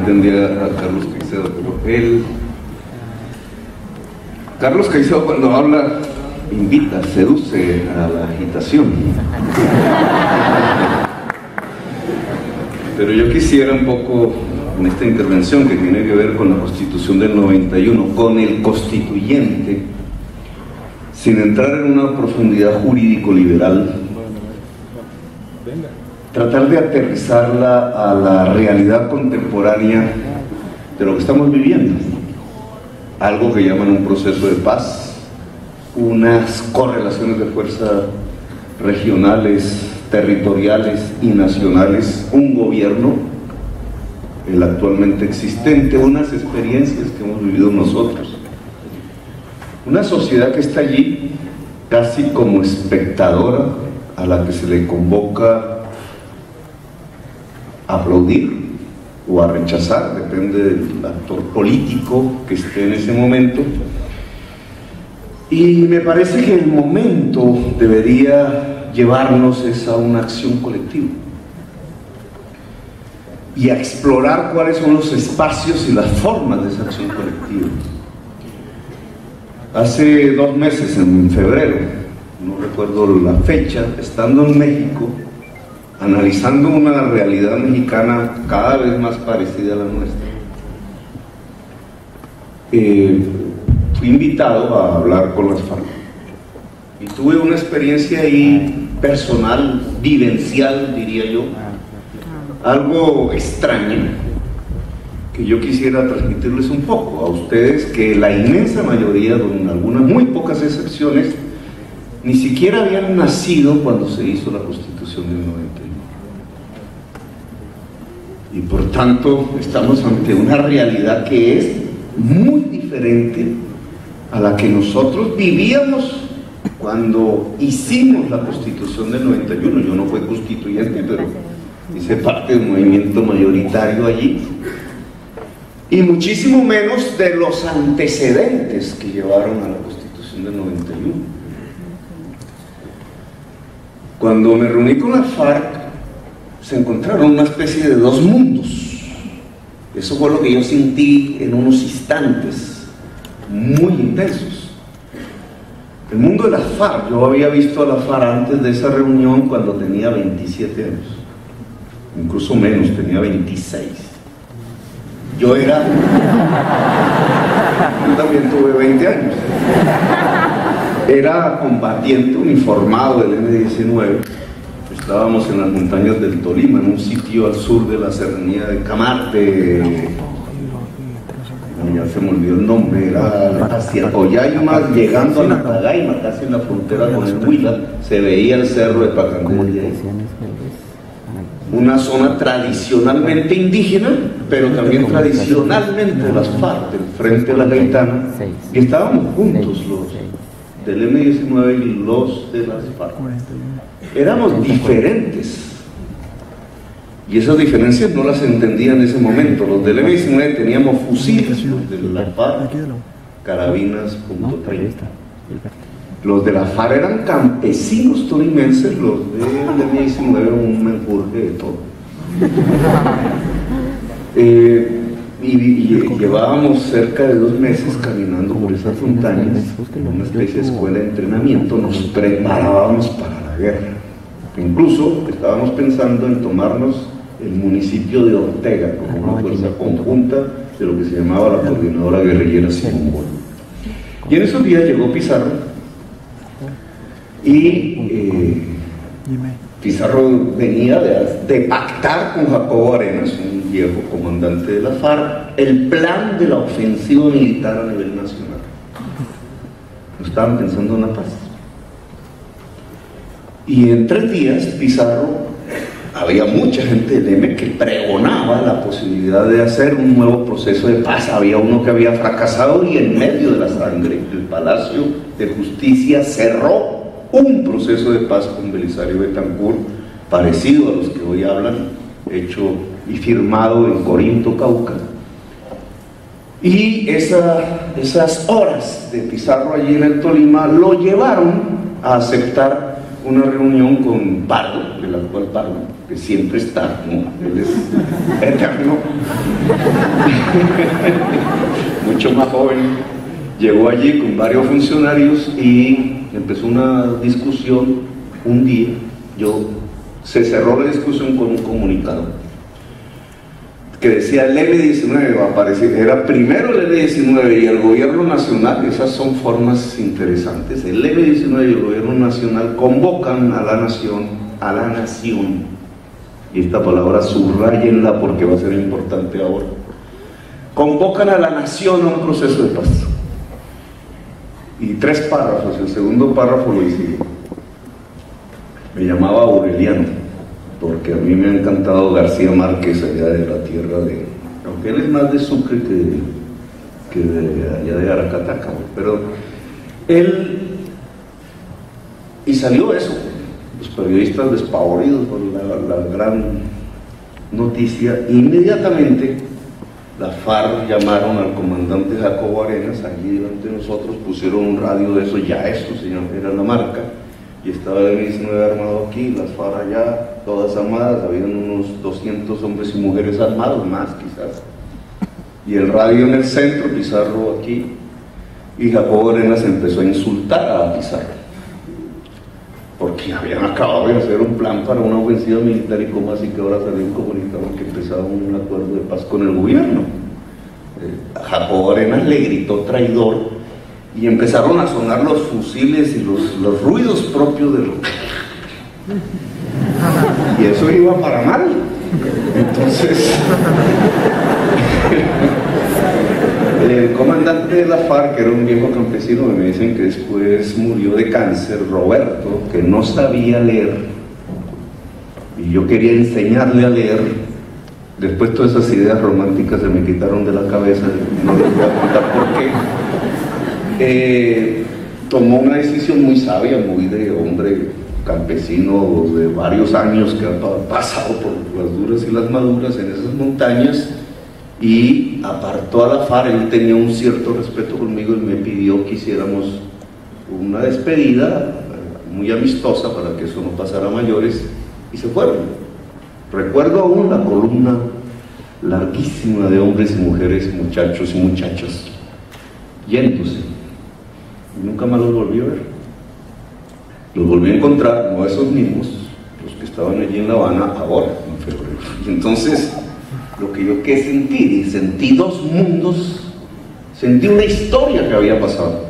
entendía a Carlos Caicedo, pero Carlos Caicedo cuando habla invita, seduce a la agitación. Pero yo quisiera un poco, en esta intervención que tiene que ver con la Constitución del 91, con el constituyente, sin entrar en una profundidad jurídico-liberal, tratar de aterrizarla a la realidad contemporánea de lo que estamos viviendo. Algo que llaman un proceso de paz, unas correlaciones de fuerza regionales, territoriales y nacionales, un gobierno, el actualmente existente, unas experiencias que hemos vivido nosotros, una sociedad que está allí casi como espectadora, a la que se le convoca a aplaudir o a rechazar, depende del actor político que esté en ese momento. Y me parece que el momento debería llevarnos a una acción colectiva y a explorar cuáles son los espacios y las formas de esa acción colectiva. Hace 2 meses, en febrero, no recuerdo la fecha, estando en México, analizando una realidad mexicana cada vez más parecida a la nuestra, fui invitado a hablar con las FARC y tuve una experiencia ahí personal, vivencial, diría yo, algo extraña, que yo quisiera transmitirles un poco a ustedes, que la inmensa mayoría, con algunas muy pocas excepciones, ni siquiera habían nacido cuando se hizo la Constitución del 91. Y por tanto estamos ante una realidad que es muy diferente a la que nosotros vivíamos cuando hicimos la Constitución del 91. Yo no fui constituyente, pero hice parte del movimiento mayoritario allí, y muchísimo menos de los antecedentes que llevaron a la Constitución del 91. Cuando me reuní con la FARC, se encontraron una especie de 2 mundos. Eso fue lo que yo sentí en unos instantes muy intensos. El mundo de la FARC, yo había visto a la FARC antes de esa reunión cuando tenía 27 años, incluso menos, tenía 26. Yo también tuve 20 años. Era combatiente uniformado del M-19. Estábamos en las montañas del Tolima, en un sitio al sur de la serranía de Camarte. Ya se me olvidó el nombre, era hacia Coyhaimas, llegando a la Tagaima, casi en la frontera con el Huila, se veía el cerro de Pacandé. Una zona tradicionalmente indígena, pero también tradicionalmente las FARC, del Frente de la Gaitana, y estábamos juntos los del M-19 y los de las FARC. Éramos diferentes, y esas diferencias no las entendía en ese momento. Los del M-19 teníamos fusiles, los de la FARC carabinas .30. Los de la FARC eran campesinos tolimenses, los del M-19 eran un menjurje de todo. Y llevábamos cerca de 2 meses caminando por esas montañas, en una especie de escuela de entrenamiento. Nos preparábamos para la guerra. Incluso estábamos pensando en tomarnos el municipio de Ortega como una fuerza conjunta de lo que se llamaba la Coordinadora Guerrillera Simón Bolívar. Y en esos días llegó Pizarro, y Pizarro venía de pactar con Jacobo Arenas, un viejo comandante de la FARC, el plan de la ofensiva militar a nivel nacional. No estaban pensando en la paz. Y en 3 días Pizarro, había mucha gente del M que pregonaba la posibilidad de hacer un nuevo proceso de paz. Había uno que había fracasado, y en medio de la sangre el Palacio de Justicia cerró un proceso de paz con Belisario Betancur, parecido a los que hoy hablan, hecho y firmado en Corinto, Cauca. Y esas horas de Pizarro allí en el Tolima lo llevaron a aceptar una reunión con Pardo, el actual Pardo, que siempre está, ¿no? Él es eterno, mucho más joven. Llegó allí con varios funcionarios y empezó una discusión. Un día se cerró la discusión con un comunicado que decía el M-19 va a aparecer. Era primero el M-19 y el gobierno nacional. Esas son formas interesantes. El M-19 y el gobierno nacional convocan a la nación, y esta palabra subrayenla porque va a ser importante ahora. Convocan a la nación a un proceso de paz. Y 3 párrafos, el segundo párrafo lo hice. Me llamaba Aureliano, porque a mí me ha encantado García Márquez, allá de la tierra de... aunque él es más de Sucre que de allá de Aracataca, pero él... y salió eso, los periodistas despavoridos por la gran noticia. Inmediatamente la FARC llamaron al comandante Jacobo Arenas, allí delante de nosotros, pusieron un radio de eso, ya esto, señor, era la marca, y estaba el M-19 armado aquí, las FARC allá, todas armadas, habían unos 200 hombres y mujeres armados, más quizás, y el radio en el centro, Pizarro aquí, y Jacobo Arenas empezó a insultar a Pizarro, porque habían acabado de hacer un plan para una ofensiva militar, y cómo así que ahora salió un comunicado que empezaba un acuerdo de paz con el gobierno. Jacobo Arenas le gritó traidor, y empezaron a sonar los fusiles y los ruidos propios de y eso iba para mal. Entonces el comandante de la FARC, que era un viejo campesino, me dicen que después murió de cáncer, Roberto, que no sabía leer, y yo quería enseñarle a leer. Después todas esas ideas románticas se me quitaron de la cabeza, no les voy a contar por qué. Tomó una decisión muy sabia, muy de hombre campesino de varios años que ha pasado por las duras y las maduras en esas montañas, y apartó a la FARC. Él tenía un cierto respeto conmigo y me pidió que hiciéramos una despedida muy amistosa para que eso no pasara a mayores, y se fueron. Recuerdo aún la columna larguísima de hombres y mujeres, muchachos y muchachas, yéndose. Nunca más los volví a ver. Los volví a encontrar, no esos mismos, los que estaban allí en La Habana ahora, en febrero. Y entonces, lo que yo que sentí, sentí 2 mundos, sentí una historia que había pasado.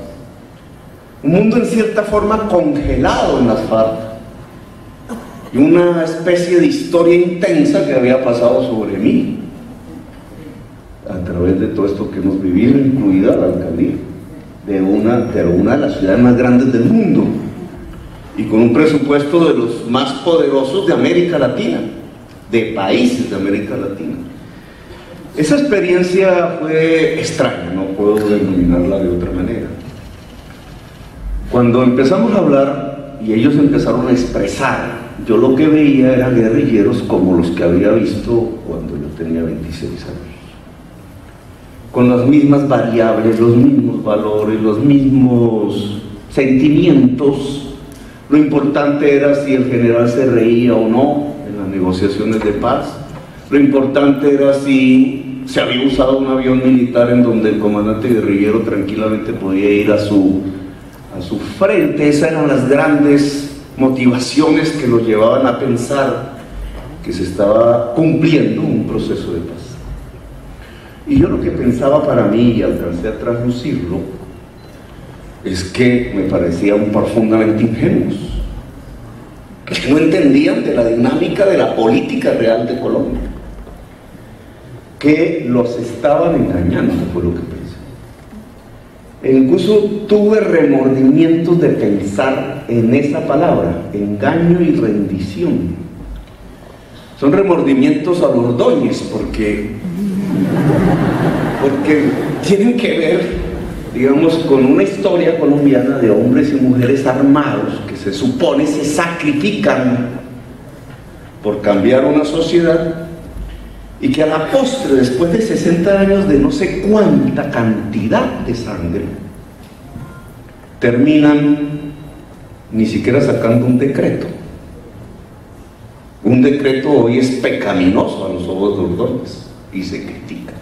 Un mundo en cierta forma congelado en las FARC, y una especie de historia intensa que había pasado sobre mí, a través de todo esto que hemos vivido, incluida la alcaldía de una de las ciudades más grandes del mundo, y con un presupuesto de los más poderosos de América Latina, de países de América Latina. Esa experiencia fue extraña, no puedo denominarla de otra manera. Cuando empezamos a hablar y ellos empezaron a expresar, yo lo que veía eran guerrilleros como los que había visto cuando yo tenía 26 años. Con las mismas variables, los mismos valores, los mismos sentimientos. Lo importante era si el general se reía o no en las negociaciones de paz. Lo importante era si se había usado un avión militar en donde el comandante guerrillero tranquilamente podía ir a su frente. Esas eran las grandes motivaciones que lo llevaban a pensar que se estaba cumpliendo un proceso de paz. Y yo lo que pensaba para mí, y alcancé a traducirlo, es que me parecían profundamente ingenuos, que no entendían de la dinámica de la política real de Colombia, que los estaban engañando, fue lo que pensé. E incluso tuve remordimientos de pensar en esa palabra, engaño y rendición. Son remordimientos a los Ordóñez, porque tienen que ver, digamos, con una historia colombiana de hombres y mujeres armados que se supone se sacrifican por cambiar una sociedad, y que a la postre, después de 60 años de no sé cuánta cantidad de sangre, terminan ni siquiera sacando un decreto. Un decreto hoy es pecaminoso a los ojos de Ordóñez y se critica.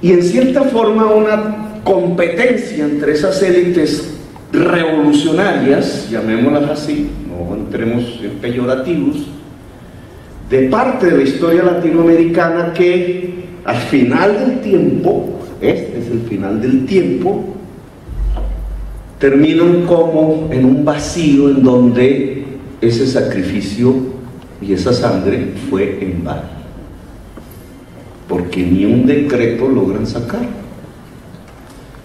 Y en cierta forma una competencia entre esas élites revolucionarias, llamémoslas así, no entremos en peyorativos, de parte de la historia latinoamericana que al final del tiempo, este es el final del tiempo, terminan como en un vacío en donde ese sacrificio y esa sangre fue en vano, porque ni un decreto logran sacar.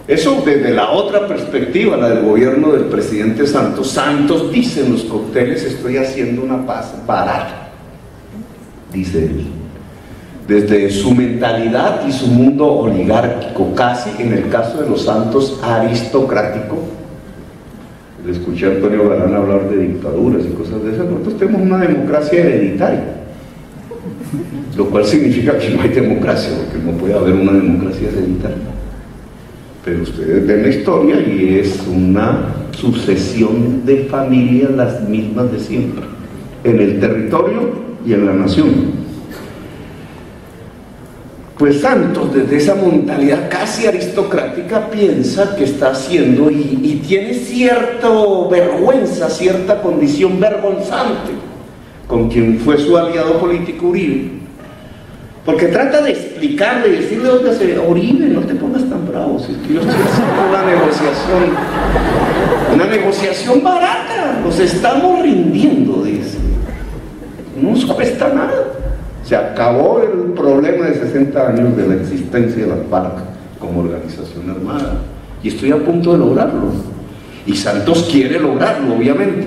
Eso desde la otra perspectiva, la del gobierno del presidente Santos. Santos dice en los cócteles: estoy haciendo una paz barata, dice él, desde su mentalidad y su mundo oligárquico, casi en el caso de los Santos aristocrático. Le escuché a Antonio Galán hablar de dictaduras y cosas de esas. Nosotros tenemos una democracia hereditaria, lo cual significa que no hay democracia, porque no puede haber una democracia hereditaria. Pero ustedes ven la historia y es una sucesión de familias las mismas de siempre, en el territorio y en la nación. Pues Santos, desde esa mentalidad casi aristocrática, piensa que está haciendo y tiene cierta vergüenza, cierta condición vergonzante con quien fue su aliado político Uribe, porque trata de explicarle y decirle: oiga, Uribe, no te pongas tan bravo, si es que yo estoy haciendo una negociación barata, nos estamos rindiendo, dice, no nos cuesta nada. Se acabó el problema de 60 años de la existencia de las FARC como organización armada, y estoy a punto de lograrlo, y Santos quiere lograrlo, obviamente.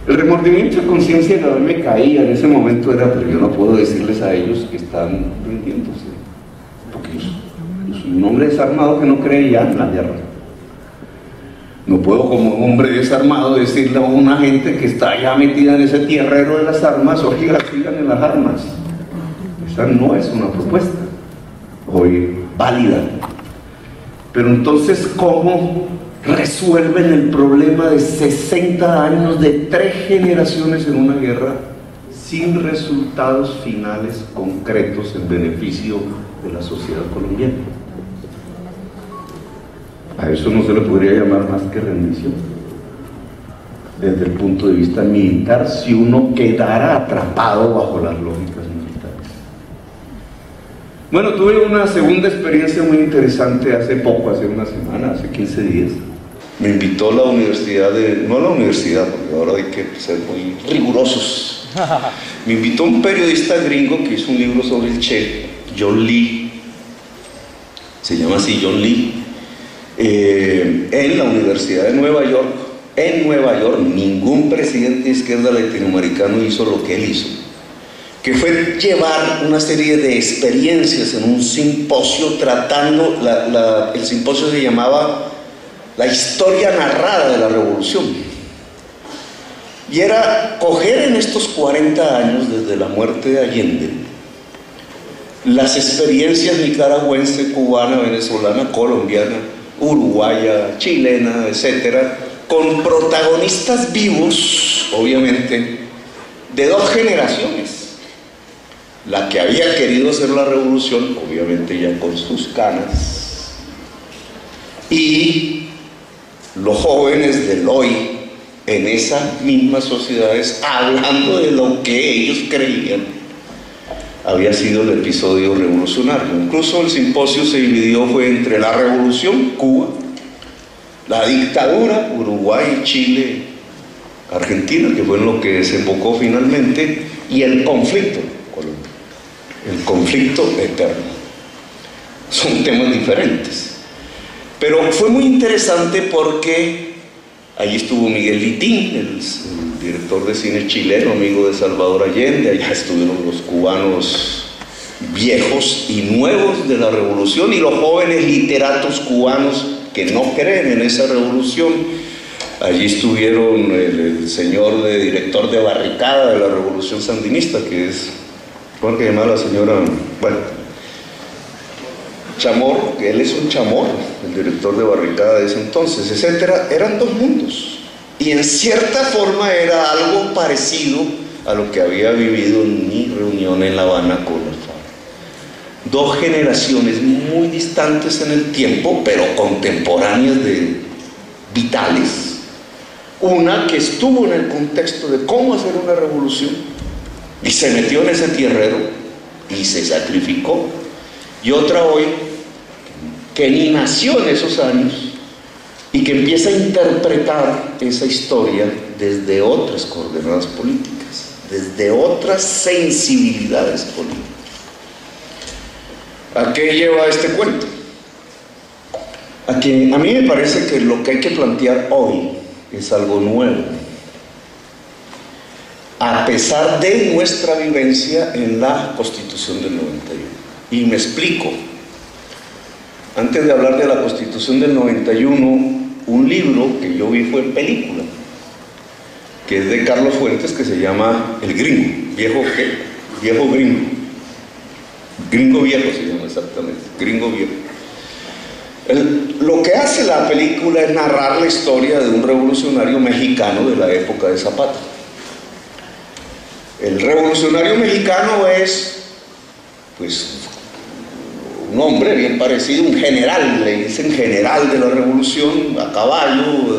El remordimiento de conciencia que a mí me caía en ese momento era: pero yo no puedo decirles a ellos que están rindiéndose, porque yo soy un hombre desarmado que no cree ya en la guerra. No puedo, como hombre desarmado, decirle a una gente que está ya metida en ese tierrero de las armas: oiga, sigan en las armas. Esa no es una propuesta hoy válida. Pero entonces, ¿cómo resuelven el problema de 60 años, de 3 generaciones en una guerra, sin resultados finales concretos en beneficio de la sociedad colombiana? A eso no se le podría llamar más que rendición, desde el punto de vista militar, si uno quedara atrapado bajo las lógicas militares. Bueno, tuve una segunda experiencia muy interesante hace poco, hace una semana, hace 15 días. Me invitó la universidad no la universidad, porque ahora hay que ser muy rigurosos. Me invitó un periodista gringo que hizo un libro sobre el Che, John Lee, se llama así, John Lee, en la Universidad de Nueva York. En Nueva York ningún presidente de izquierda latinoamericano hizo lo que él hizo, que fue llevar una serie de experiencias en un simposio tratando, el simposio se llamaba La historia narrada de la revolución, y era coger en estos 40 años desde la muerte de Allende las experiencias nicaragüense, cubana, venezolana, colombiana, uruguaya, chilena, etcétera, con protagonistas vivos, obviamente, de 2 generaciones. La que había querido hacer la revolución, obviamente ya con sus canas, y los jóvenes del hoy en esas mismas sociedades, hablando de lo que ellos creían había sido el episodio revolucionario. Incluso el simposio se dividió, fue entre la revolución, Cuba, la dictadura, Uruguay, Chile, Argentina, que fue en lo que desembocó finalmente, y el conflicto, Colombia, el conflicto eterno. Son temas diferentes, pero fue muy interesante porque allí estuvo Miguel Litín, el director de cine chileno, amigo de Salvador Allende. Allá estuvieron los cubanos viejos y nuevos de la revolución y los jóvenes literatos cubanos que no creen en esa revolución. Allí estuvieron el señor director de barricada de la revolución sandinista, que es, ¿cómo que llamaba la señora? Bueno, Chamorro, que él es un chamorro, el director de barricada de ese entonces, etcétera, eran dos mundos. Y en cierta forma era algo parecido a lo que había vivido en mi reunión en La Habana con los FARC. Dos generaciones muy distantes en el tiempo, pero contemporáneas vitales. Una que estuvo en el contexto de cómo hacer una revolución y se metió en ese tierrero y se sacrificó. Y otra hoy que ni nació en esos años y que empieza a interpretar esa historia desde otras coordenadas políticas, desde otras sensibilidades políticas. ¿A qué lleva este cuento? A mí me parece que lo que hay que plantear hoy es algo nuevo, a pesar de nuestra vivencia en la Constitución del 91. Y me explico. Antes de hablar de la Constitución del 91, un libro que yo vi fue en película, que es de Carlos Fuentes, que se llama El Gringo, viejo gringo. Gringo viejo se llama exactamente, gringo viejo. Lo que hace la película es narrar la historia de un revolucionario mexicano de la época de Zapata. El revolucionario mexicano es, pues, un hombre bien parecido, un general, le dicen general de la revolución, a caballo,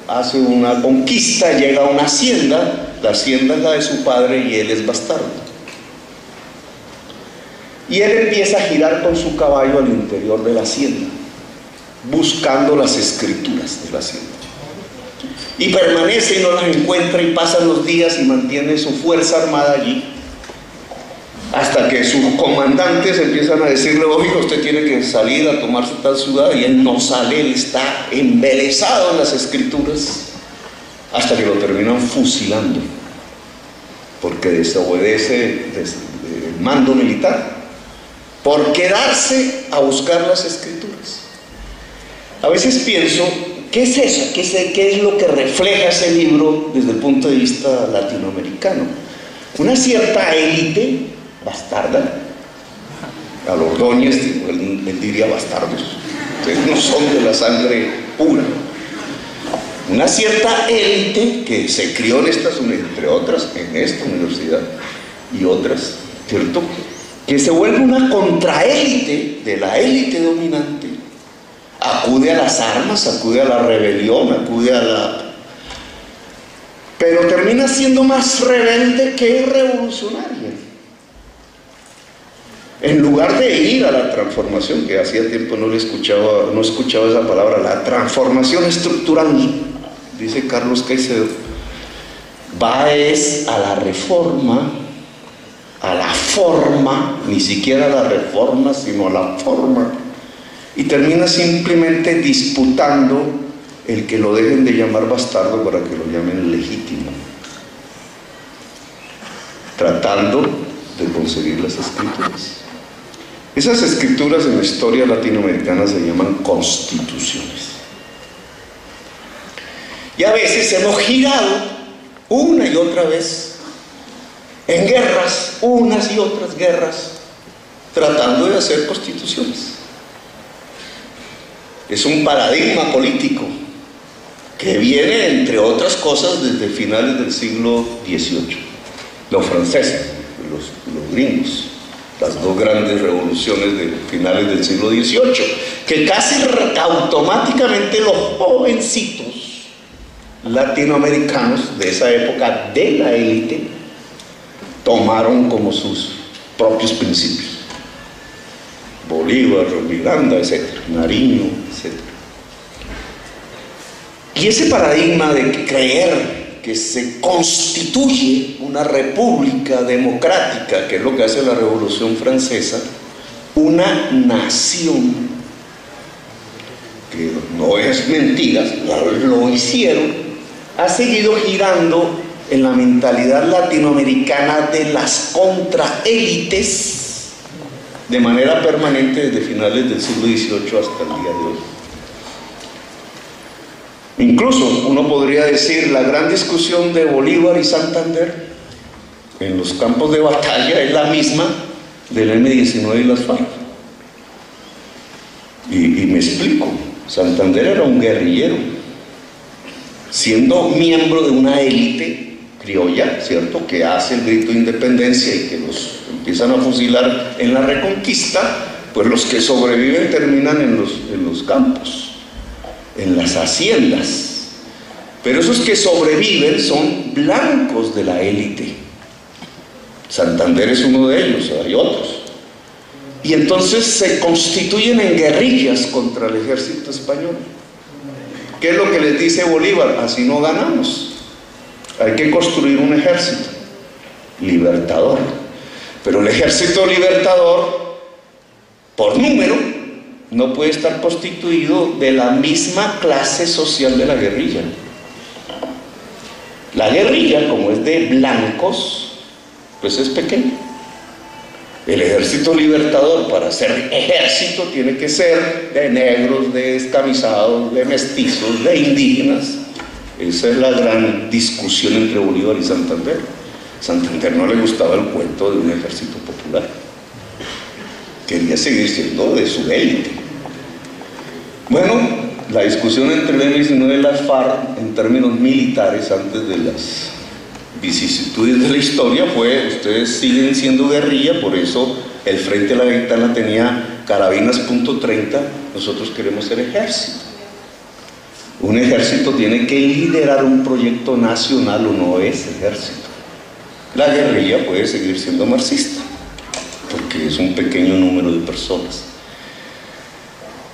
hace una conquista, llega a una hacienda, la hacienda es la de su padre y él es bastardo. Y él empieza a girar con su caballo al interior de la hacienda, buscando las escrituras de la hacienda. Y permanece y no las encuentra y pasan los días y mantiene su fuerza armada allí, hasta que sus comandantes empiezan a decirle: oiga, usted tiene que salir a tomar su tal ciudad, y él no sale, él está embelesado en las escrituras, hasta que lo terminan fusilando, porque desobedece el mando militar, por quedarse a buscar las escrituras. A veces pienso, ¿qué es eso? ¿Qué es lo que refleja ese libro desde el punto de vista latinoamericano? Una cierta élite bastarda. A los Ordóñez, él diría bastardos, ustedes no son de la sangre pura. Una cierta élite que se crió en estas, entre otras, en esta universidad y otras, ¿cierto?, que se vuelve una contraélite de la élite dominante, acude a las armas, acude a la rebelión, pero termina siendo más rebelde que revolucionaria. En lugar de ir a la transformación, que hacía tiempo no escuchaba esa palabra, la transformación estructural, dice Carlos Caicedo, va es a la reforma, a la forma, ni siquiera a la reforma, sino a la forma, y termina simplemente disputando el que lo dejen de llamar bastardo para que lo llamen legítimo, tratando de conseguir las escrituras. Esas escrituras en la historia latinoamericana se llaman constituciones. Y a veces hemos girado una y otra vez en guerras, unas y otras guerras, tratando de hacer constituciones. Es un paradigma político que viene, entre otras cosas, desde finales del siglo XVIII. Los franceses, los gringos, las dos grandes revoluciones de finales del siglo XVIII, que casi automáticamente los jovencitos latinoamericanos de esa época, de la élite, tomaron como sus propios principios. Bolívar, Miranda, etc., Nariño, etc. Y ese paradigma de creer que se constituye una república democrática, que es lo que hace la Revolución Francesa, una nación, que no es mentira, lo hicieron, ha seguido girando en la mentalidad latinoamericana de las contraélites de manera permanente desde finales del siglo XVIII hasta el día de hoy. Incluso uno podría decir, la gran discusión de Bolívar y Santander en los campos de batalla es la misma del M-19 y las FARC. Y me explico. Santander era un guerrillero, siendo miembro de una élite criolla, ¿cierto?, que hace el grito de independencia y que los empiezan a fusilar en la Reconquista. Pues los que sobreviven terminan en los campos, en las haciendas. Pero esos que sobreviven son blancos de la élite. Santander es uno de ellos, hay otros. Y entonces se constituyen en guerrillas contra el ejército español. ¿Qué es lo que les dice Bolívar? Así no ganamos. Hay que construir un ejército libertador. Pero el ejército libertador, por número, no puede estar constituido de la misma clase social de la guerrilla. La guerrilla, como es de blancos, pues es pequeña. El ejército libertador, para ser ejército, tiene que ser de negros, de descamisados, de mestizos, de indígenas. Esa es la gran discusión entre Bolívar y Santander. Santander no le gustaba el cuento de un ejército popular. Quería seguir siendo de su élite. Bueno, la discusión entre el M-19 y las FARC en términos militares antes de las vicisitudes de la historia fue: ustedes siguen siendo guerrilla, por eso el Frente de la Gaitana tenía carabinas .30, nosotros queremos ser ejército. Un ejército tiene que liderar un proyecto nacional o no es ejército. La guerrilla puede seguir siendo marxista, porque es un pequeño número de personas.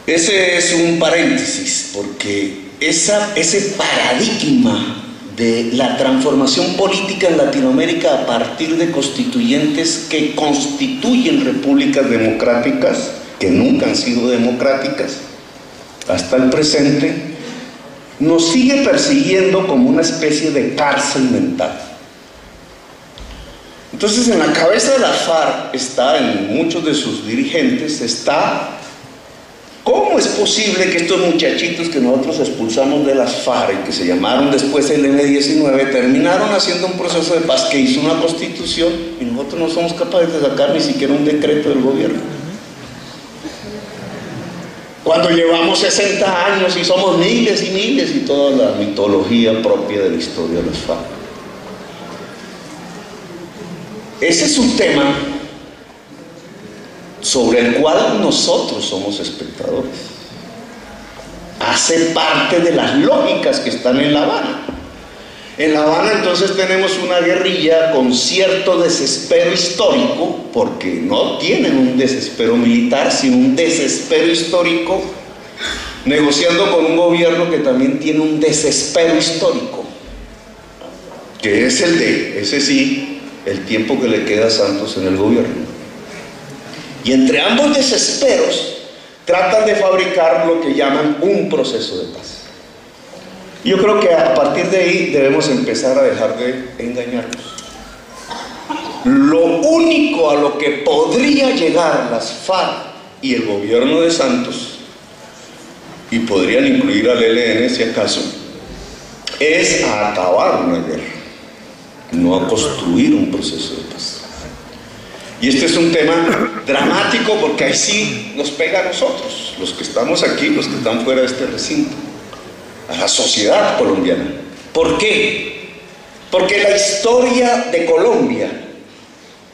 Ese es un paréntesis, porque ese paradigma de la transformación política en Latinoamérica a partir de constituyentes que constituyen repúblicas democráticas, que nunca han sido democráticas hasta el presente, nos sigue persiguiendo como una especie de cárcel mental. Entonces, en la cabeza de la FARC está, en muchos de sus dirigentes, está: ¿cómo es posible que estos muchachitos que nosotros expulsamos de las FARC, que se llamaron después el M-19, terminaron haciendo un proceso de paz que hizo una constitución y nosotros no somos capaces de sacar ni siquiera un decreto del gobierno? Cuando llevamos 60 años y somos miles y miles, y toda la mitología propia de la historia de las FARC. Ese es un tema sobre el cual nosotros somos espectadores. Hace parte de las lógicas que están en La Habana. En La Habana entonces tenemos una guerrilla con cierto desespero histórico, porque no tienen un desespero militar, sino un desespero histórico, negociando con un gobierno que también tiene un desespero histórico, que es el de, ese sí, el tiempo que le queda a Santos en el gobierno. Y entre ambos desesperos tratan de fabricar lo que llaman un proceso de paz. Yo creo que a partir de ahí debemos empezar a dejar de engañarnos. Lo único a lo que podría llegar las FARC y el gobierno de Santos, y podrían incluir al ELN si acaso, es a acabar una guerra, no a construir un proceso de paz. Y este es un tema dramático, porque ahí sí nos pega a nosotros, los que estamos aquí, los que están fuera de este recinto, a la sociedad colombiana. ¿Por qué? Porque la historia de Colombia,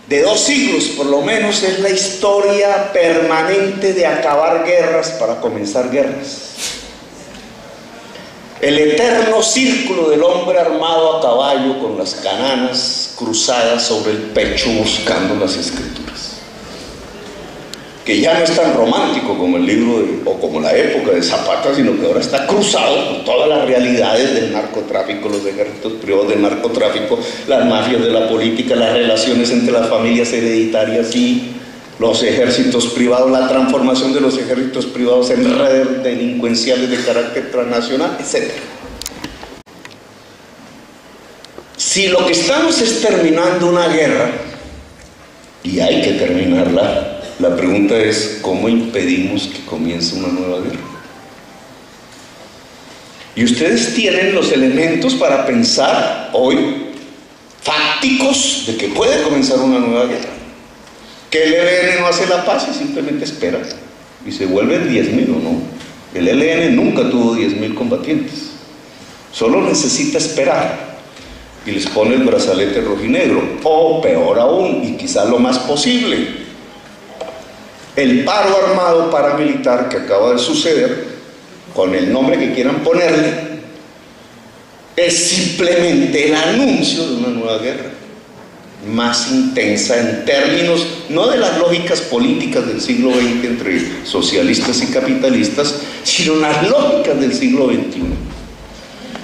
de 2 siglos por lo menos, es la historia permanente de acabar guerras para comenzar guerras. El eterno círculo del hombre armado a caballo con las cananas cruzadas sobre el pecho buscando las escrituras. Que ya no es tan romántico como el libro o como la época de Zapata, sino que ahora está cruzado con todas las realidades del narcotráfico, los ejércitos privados del narcotráfico, las mafias de la política, las relaciones entre las familias hereditarias y los ejércitos privados, la transformación de los ejércitos privados en redes delincuenciales de carácter transnacional, etc. Si lo que estamos es terminando una guerra, y hay que terminarla, la pregunta es: ¿cómo impedimos que comience una nueva guerra? Y ustedes tienen los elementos para pensar hoy, fácticos, de que puede comenzar una nueva guerra. Que el ELN no hace la paz y simplemente espera. y se vuelven 10.000 o no. El ELN nunca tuvo 10.000 combatientes, solo necesita esperar y les pone el brazalete rojinegro, o peor aún, y quizás lo más posible, el paro armado paramilitar que acaba de suceder, con el nombre que quieran ponerle, es simplemente el anuncio de una nueva guerra, más intensa en términos no de las lógicas políticas del siglo XX entre socialistas y capitalistas, sino las lógicas del siglo XXI,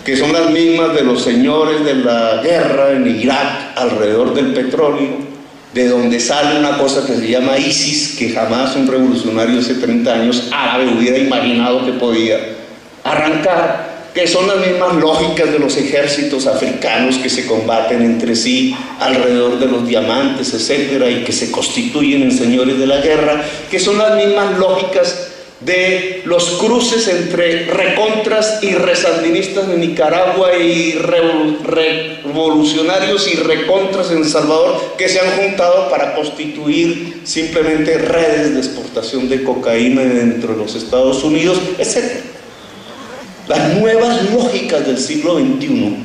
que son las mismas de los señores de la guerra en Irak alrededor del petróleo, de donde sale una cosa que se llama ISIS, que jamás un revolucionario hace 30 años árabe hubiera imaginado que podía arrancar, que son las mismas lógicas de los ejércitos africanos que se combaten entre sí alrededor de los diamantes, etcétera, y que se constituyen en señores de la guerra, que son las mismas lógicas de los cruces entre recontras y resandinistas de Nicaragua y revolucionarios y recontras en El Salvador, que se han juntado para constituir simplemente redes de exportación de cocaína dentro de los Estados Unidos, etcétera. Las nuevas lógicas del siglo XXI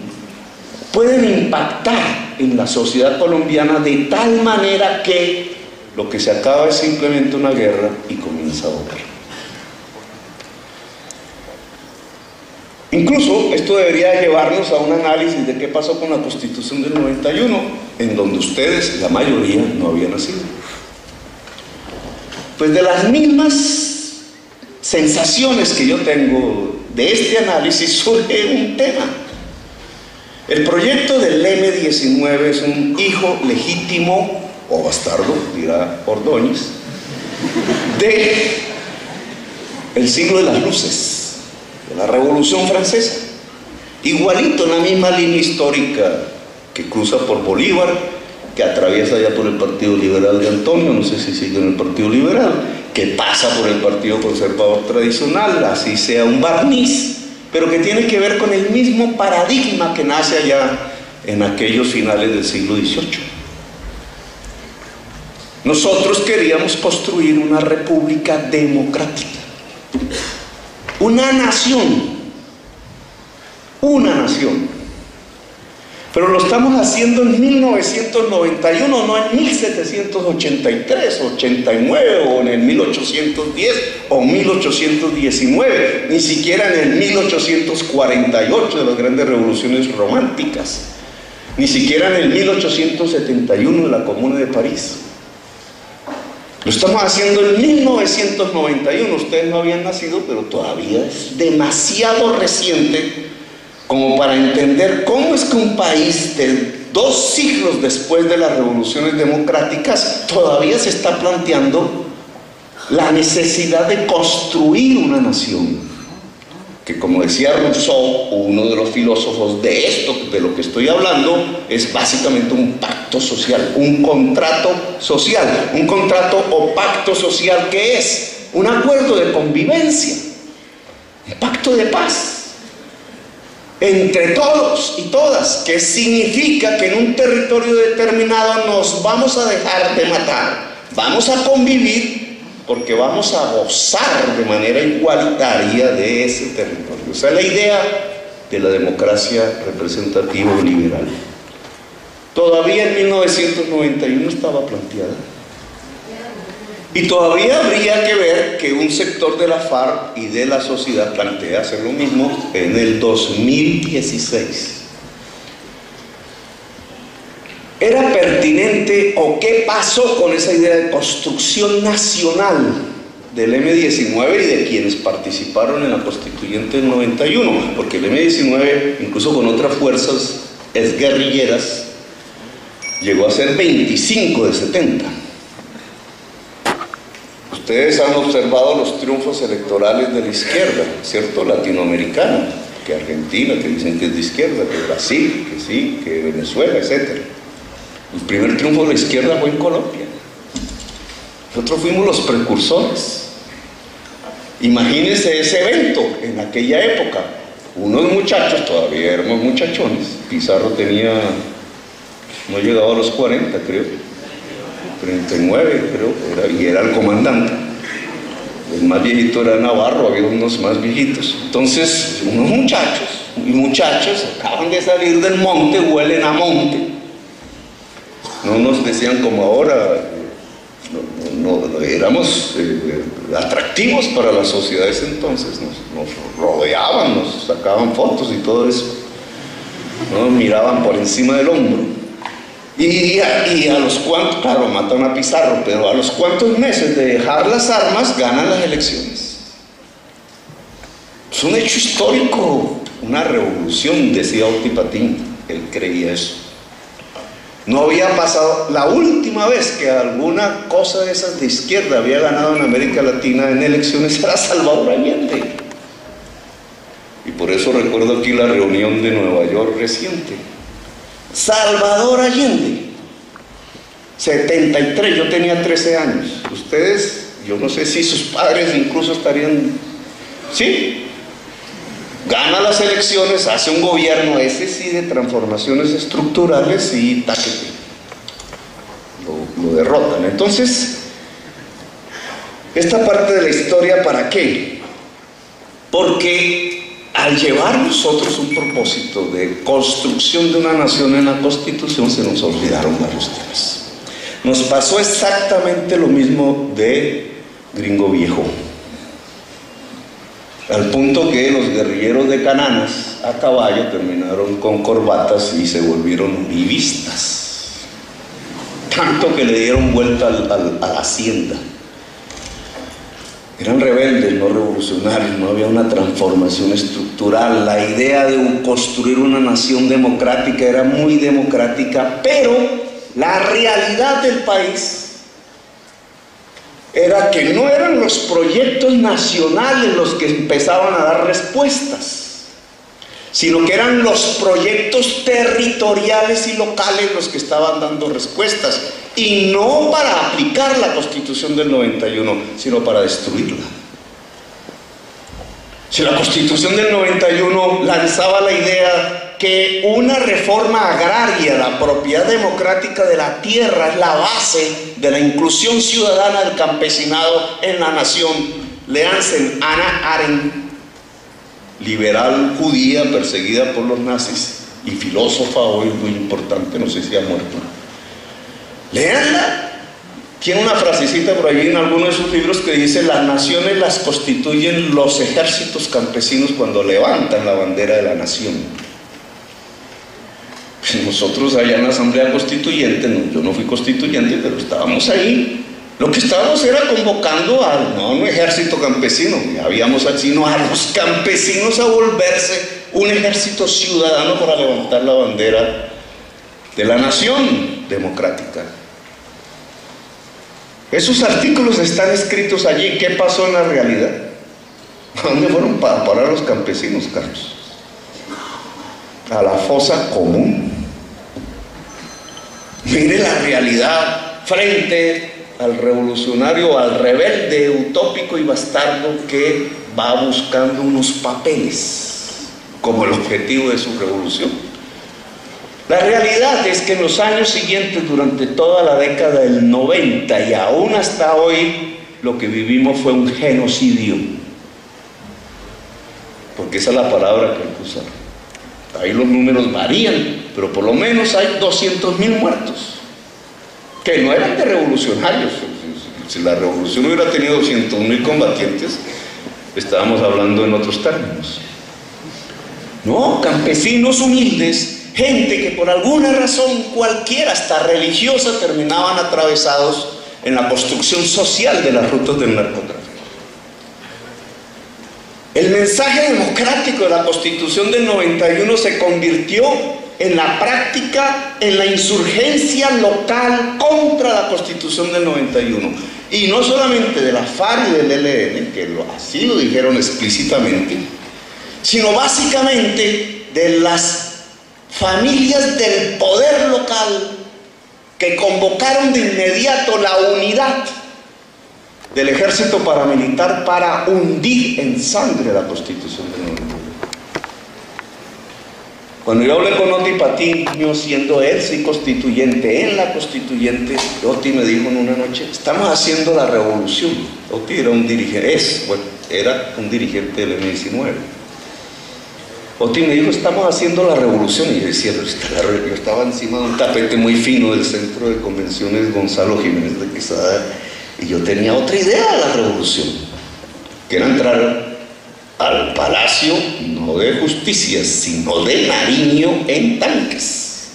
pueden impactar en la sociedad colombiana de tal manera que lo que se acaba es simplemente una guerra y comienza otra. Incluso esto debería llevarnos a un análisis de qué pasó con la Constitución del 91, en donde ustedes, la mayoría, no habían nacido. Pues de las mismas sensaciones que yo tengo de este análisis surge un tema. El proyecto del M-19 es un hijo legítimo, o bastardo, dirá Ordóñez, de el siglo de las luces, de la Revolución Francesa. Igualito en la misma línea histórica que cruza por Bolívar, que atraviesa ya por el Partido Liberal de Antonio, no sé si sigue en el Partido Liberal, que pasa por el Partido Conservador tradicional, así sea un barniz, pero que tiene que ver con el mismo paradigma que nace allá en aquellos finales del siglo XVIII. Nosotros queríamos construir una república democrática, una nación, pero lo estamos haciendo en 1991, no en 1783, 89 o en el 1810 o 1819, ni siquiera en el 1848 de las grandes revoluciones románticas, ni siquiera en el 1871 de la Comuna de París. Lo estamos haciendo en 1991, ustedes no habían nacido, pero todavía es demasiado reciente como para entender cómo es que un país de 2 siglos después de las revoluciones democráticas todavía se está planteando la necesidad de construir una nación, que, como decía Rousseau, uno de los filósofos de esto, de lo que estoy hablando, es básicamente un pacto social, un contrato social, un contrato o pacto social, que es un acuerdo de convivencia, un pacto de paz entre todos y todas, que significa que en un territorio determinado nos vamos a dejar de matar, vamos a convivir porque vamos a gozar de manera igualitaria de ese territorio. Esa es la idea de la democracia representativa o liberal. Todavía en 1991 estaba planteada. Y todavía habría que ver que un sector de la FARC y de la sociedad plantea hacer lo mismo en el 2016. ¿Era pertinente o qué pasó con esa idea de construcción nacional del M-19 y de quienes participaron en la constituyente del 91? Porque el M-19, incluso con otras fuerzas exguerrilleras, llegó a ser 25 de 70. Ustedes han observado los triunfos electorales de la izquierda, ¿cierto? Latinoamericana, que Argentina, que dicen que es de izquierda, que Brasil, que sí, que Venezuela, etc. El primer triunfo de la izquierda fue en Colombia. Nosotros fuimos los precursores. Imagínense ese evento en aquella época. Unos muchachos, todavía éramos muchachones, Pizarro tenía, no llegaba a los 40, creo, 39 creo, y era el comandante. El más viejito era Navarro, había unos más viejitos. Entonces, unos muchachos y muchachas acaban de salir del monte, huelen a monte. No nos decían como ahora, no éramos atractivos para las sociedades entonces, nos rodeaban, nos sacaban fotos y todo eso, nos miraban por encima del hombro. Y a los cuantos, claro, matan a Pizarro, pero a los cuantos meses de dejar las armas, ganan las elecciones. Es un hecho histórico, una revolución, decía Otipatín, él creía eso. No había pasado, la última vez que alguna cosa de esas de izquierda había ganado en América Latina en elecciones era Salvador Allende. Y por eso recuerdo aquí la reunión de Nueva York reciente. Salvador Allende, 73, yo tenía 13 años. Ustedes, yo no sé si sus padres incluso estarían, sí, gana las elecciones, hace un gobierno, ese sí, de transformaciones estructurales y taquete, lo derrotan. Entonces, esta parte de la historia, ¿para qué? Porque al llevar nosotros un propósito de construcción de una nación en la Constitución, se nos olvidaron varios temas. Nos pasó exactamente lo mismo de Gringo Viejo, al punto que los guerrilleros de Cananas a caballo terminaron con corbatas y se volvieron uribistas, tanto que le dieron vuelta a la hacienda. Eran rebeldes, no revolucionarios, no había una transformación estructural. La idea de construir una nación democrática era muy democrática, pero la realidad del país era que no eran los proyectos nacionales los que empezaban a dar respuestas, sino que eran los proyectos territoriales y locales los que estaban dando respuestas, y no para aplicar la Constitución del 91, sino para destruirla. Si la Constitución del 91 lanzaba la idea que una reforma agraria, la propiedad democrática de la tierra, es la base de la inclusión ciudadana del campesinado en la nación, léanse Hannah Arendt, liberal judía perseguida por los nazis y filósofa hoy muy importante, no sé si ha muerto. Léanla. Tiene una frasecita por ahí en alguno de sus libros que dice: las naciones las constituyen los ejércitos campesinos cuando levantan la bandera de la nación. Pues nosotros allá en la Asamblea Constituyente, yo no fui constituyente, pero estábamos ahí. Lo que estábamos era convocando no un ejército campesino, habíamos sino a los campesinos a volverse un ejército ciudadano para levantar la bandera de la nación democrática. Esos artículos están escritos allí. ¿Qué pasó en la realidad? ¿A dónde fueron para parar los campesinos, Carlos? A la fosa común. Mire la realidad frente al revolucionario, al rebelde utópico y bastardo que va buscando unos papeles como el objetivo de su revolución. La realidad es que en los años siguientes, durante toda la década del 90 y aún hasta hoy, lo que vivimos fue un genocidio. Porque esa es la palabra que hay que usar. Ahí los números varían, pero por lo menos hay 200.000 muertos, que no eran de revolucionarios. Si la revolución hubiera tenido 200.000 combatientes, estábamos hablando en otros términos. No, campesinos humildes, gente que por alguna razón cualquiera, hasta religiosa, terminaban atravesados en la construcción social de las rutas del narcotráfico. El mensaje democrático de la Constitución del 91 se convirtió en la práctica, en la insurgencia local contra la Constitución del 91. Y no solamente de la FARC y del ELN, que así lo dijeron explícitamente, sino básicamente de las familias del poder local que convocaron de inmediato la unidad del ejército paramilitar para hundir en sangre la Constitución del 91. Cuando yo hablé con Oti Patiño, siendo él sí constituyente, en la constituyente, Oti me dijo en una noche, estamos haciendo la revolución. Oti era un dirigente, era un dirigente del M19. Oti me dijo, estamos haciendo la revolución. Y yo decía, yo estaba encima de un tapete muy fino del Centro de Convenciones Gonzalo Jiménez de Quesada, y yo tenía otra idea de la revolución, que era entrar al Palacio, no de Justicia, sino de Nariño en tanques.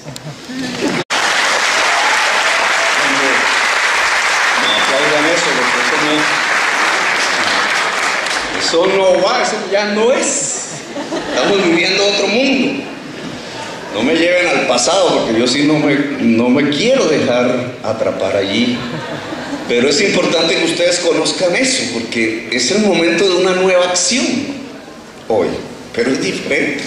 No aplaudan eso, porque eso no va, eso ya no es. Estamos viviendo otro mundo. No me lleven al pasado, porque yo sí no me quiero dejar atrapar allí. Pero es importante que ustedes conozcan eso, porque es el momento de una nueva acción hoy, pero es diferente.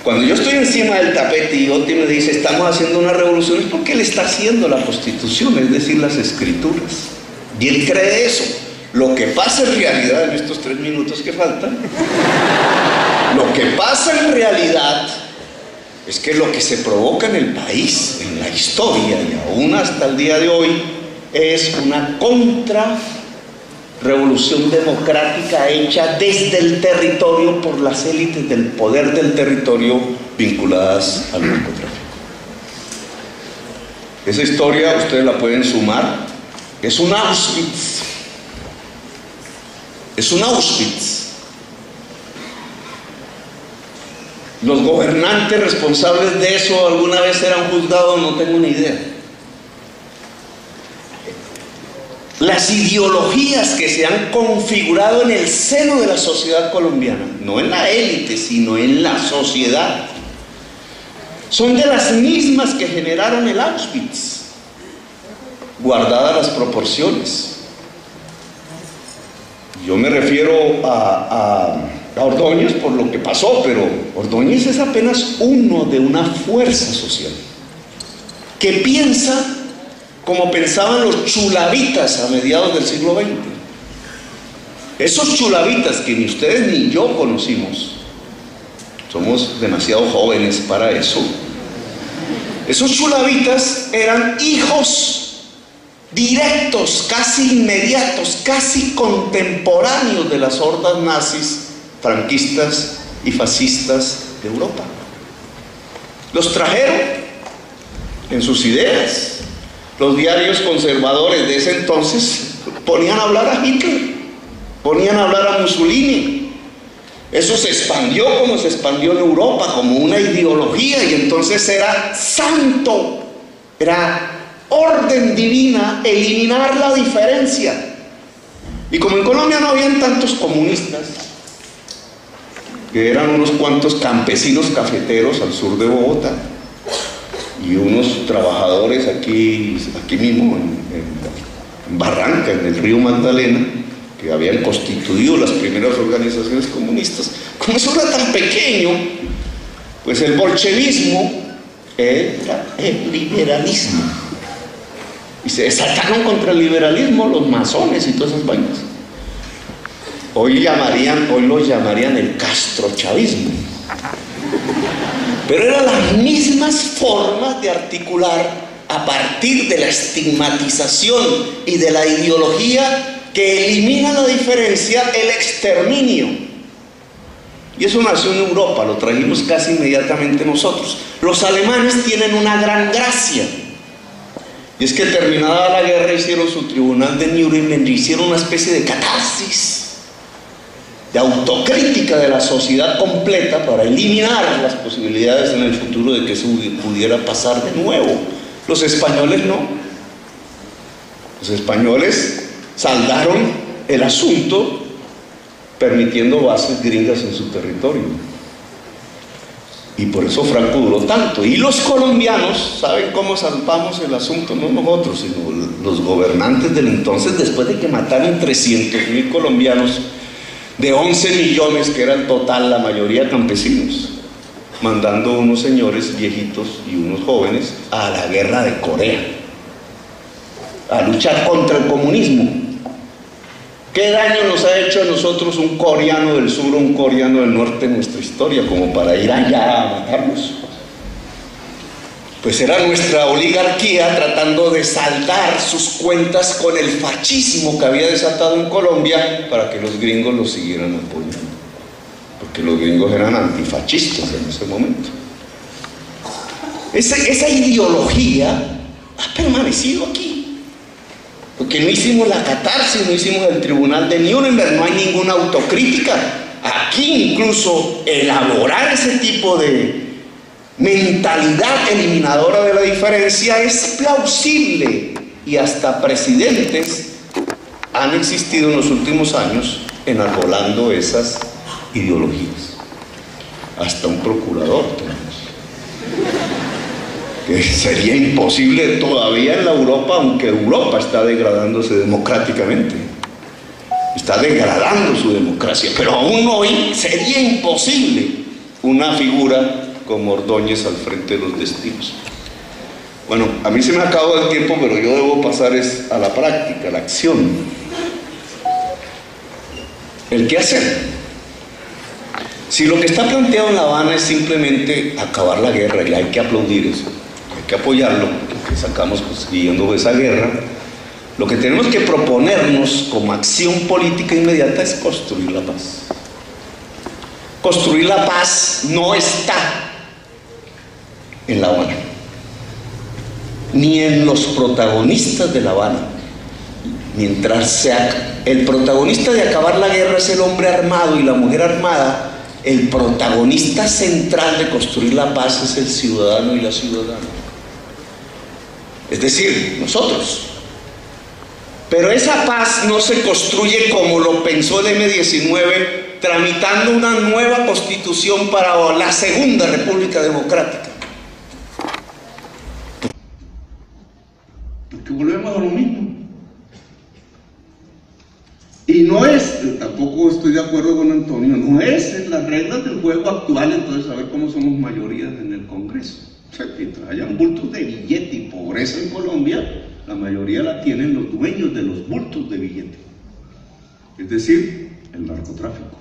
Cuando yo estoy encima del tapete y Oti me dice, estamos haciendo una revolución, es porque él está haciendo la Constitución, es decir, las escrituras. Y él cree eso. Lo que pasa en realidad en estos 3 minutos que faltan, lo que pasa en realidad es que lo que se provoca en el país, en la historia y aún hasta el día de hoy, es una contra-revolución democrática hecha desde el territorio por las élites del poder del territorio vinculadas al narcotráfico. Esa historia ustedes la pueden sumar, es un Auschwitz. Es un Auschwitz. Los gobernantes responsables de eso alguna vez eran juzgados, no tengo ni idea. Las ideologías que se han configurado en el seno de la sociedad colombiana, no en la élite, sino en la sociedad, son de las mismas que generaron el Auschwitz, guardadas las proporciones. Yo me refiero a Ordóñez por lo que pasó, pero Ordóñez es apenas uno de una fuerza social que piensa como pensaban los chulavitas a mediados del siglo XX. Esos chulavitas que ni ustedes ni yo conocimos, somos demasiado jóvenes para eso. Esos chulavitas eran hijos directos, casi inmediatos, casi contemporáneos de las hordas nazis, franquistas y fascistas de Europa. Los trajeron en sus ideas. Los diarios conservadores de ese entonces ponían a hablar a Hitler, ponían a hablar a Mussolini. Eso se expandió como se expandió en Europa, como una ideología, y entonces era santo, era orden divina eliminar la diferencia. Y como en Colombia no habían tantos comunistas, que eran unos cuantos campesinos cafeteros al sur de Bogotá y unos trabajadores aquí mismo en Barranca, en el río Magdalena, que habían constituido las primeras organizaciones comunistas. Como eso era tan pequeño, pues el bolchevismo era el liberalismo. Y se desataron contra el liberalismo los masones y todas esas vainas. Hoy lo llamarían el castrochavismo. Pero eran las mismas formas de articular a partir de la estigmatización y de la ideología que elimina la diferencia, el exterminio. Y eso nació en Europa, lo trajimos casi inmediatamente nosotros. Los alemanes tienen una gran gracia. Y es que terminada la guerra hicieron su tribunal de Nuremberg, hicieron una especie de catarsis, de autocrítica de la sociedad completa para eliminar las posibilidades en el futuro de que eso pudiera pasar de nuevo. Los españoles no. Los españoles saldaron el asunto permitiendo bases gringas en su territorio. Y por eso Franco duró tanto. Y los colombianos, ¿saben cómo salvamos el asunto? No nosotros, sino los gobernantes del entonces, después de que mataron 300.000 colombianos, de 11 millones, que era el total, la mayoría campesinos, mandando unos señores viejitos y unos jóvenes a la guerra de Corea, a luchar contra el comunismo. ¿Qué daño nos ha hecho a nosotros un coreano del sur o un coreano del norte en nuestra historia como para ir allá a matarnos? Pues era nuestra oligarquía tratando de saldar sus cuentas con el fascismo que había desatado en Colombia para que los gringos los siguieran apoyando, porque los gringos eran antifascistas en ese momento. Esa ideología ha permanecido aquí, porque no hicimos la catarsis, no hicimos el tribunal de Nuremberg, no hay ninguna autocrítica. Aquí incluso elaborar ese tipo de mentalidad eliminadora de la diferencia es plausible, y hasta presidentes han existido en los últimos años enarbolando esas ideologías. Hasta un procurador tenemos, que sería imposible todavía en la Europa, aunque Europa está degradándose democráticamente, está degradando su democracia, pero aún hoy sería imposible una figura como Ordóñez al frente de los destinos. Bueno, a mí se me acabó el tiempo, pero yo debo pasar a la práctica, a la acción. ¿El qué hacer? Si lo que está planteado en La Habana es simplemente acabar la guerra, y hay que aplaudir eso, hay que apoyarlo, porque sacamos consiguiendo esa guerra, lo que tenemos que proponernos como acción política inmediata es construir la paz. Construir la paz no está en La Habana, ni en los protagonistas de La Habana. Mientras sea el protagonista de acabar la guerra es el hombre armado y la mujer armada, el protagonista central de construir la paz es el ciudadano y la ciudadana, es decir, nosotros. Pero esa paz no se construye como lo pensó el M-19, tramitando una nueva constitución para la Segunda República Democrática. Porque volvemos a lo mismo. Y no es, tampoco estoy de acuerdo con Antonio, no es en las reglas del juego actual, entonces a ver cómo somos mayorías en el Congreso. O sea, mientras hayan bultos de billete y pobreza en Colombia, la mayoría la tienen los dueños de los bultos de billete, es decir, el narcotráfico.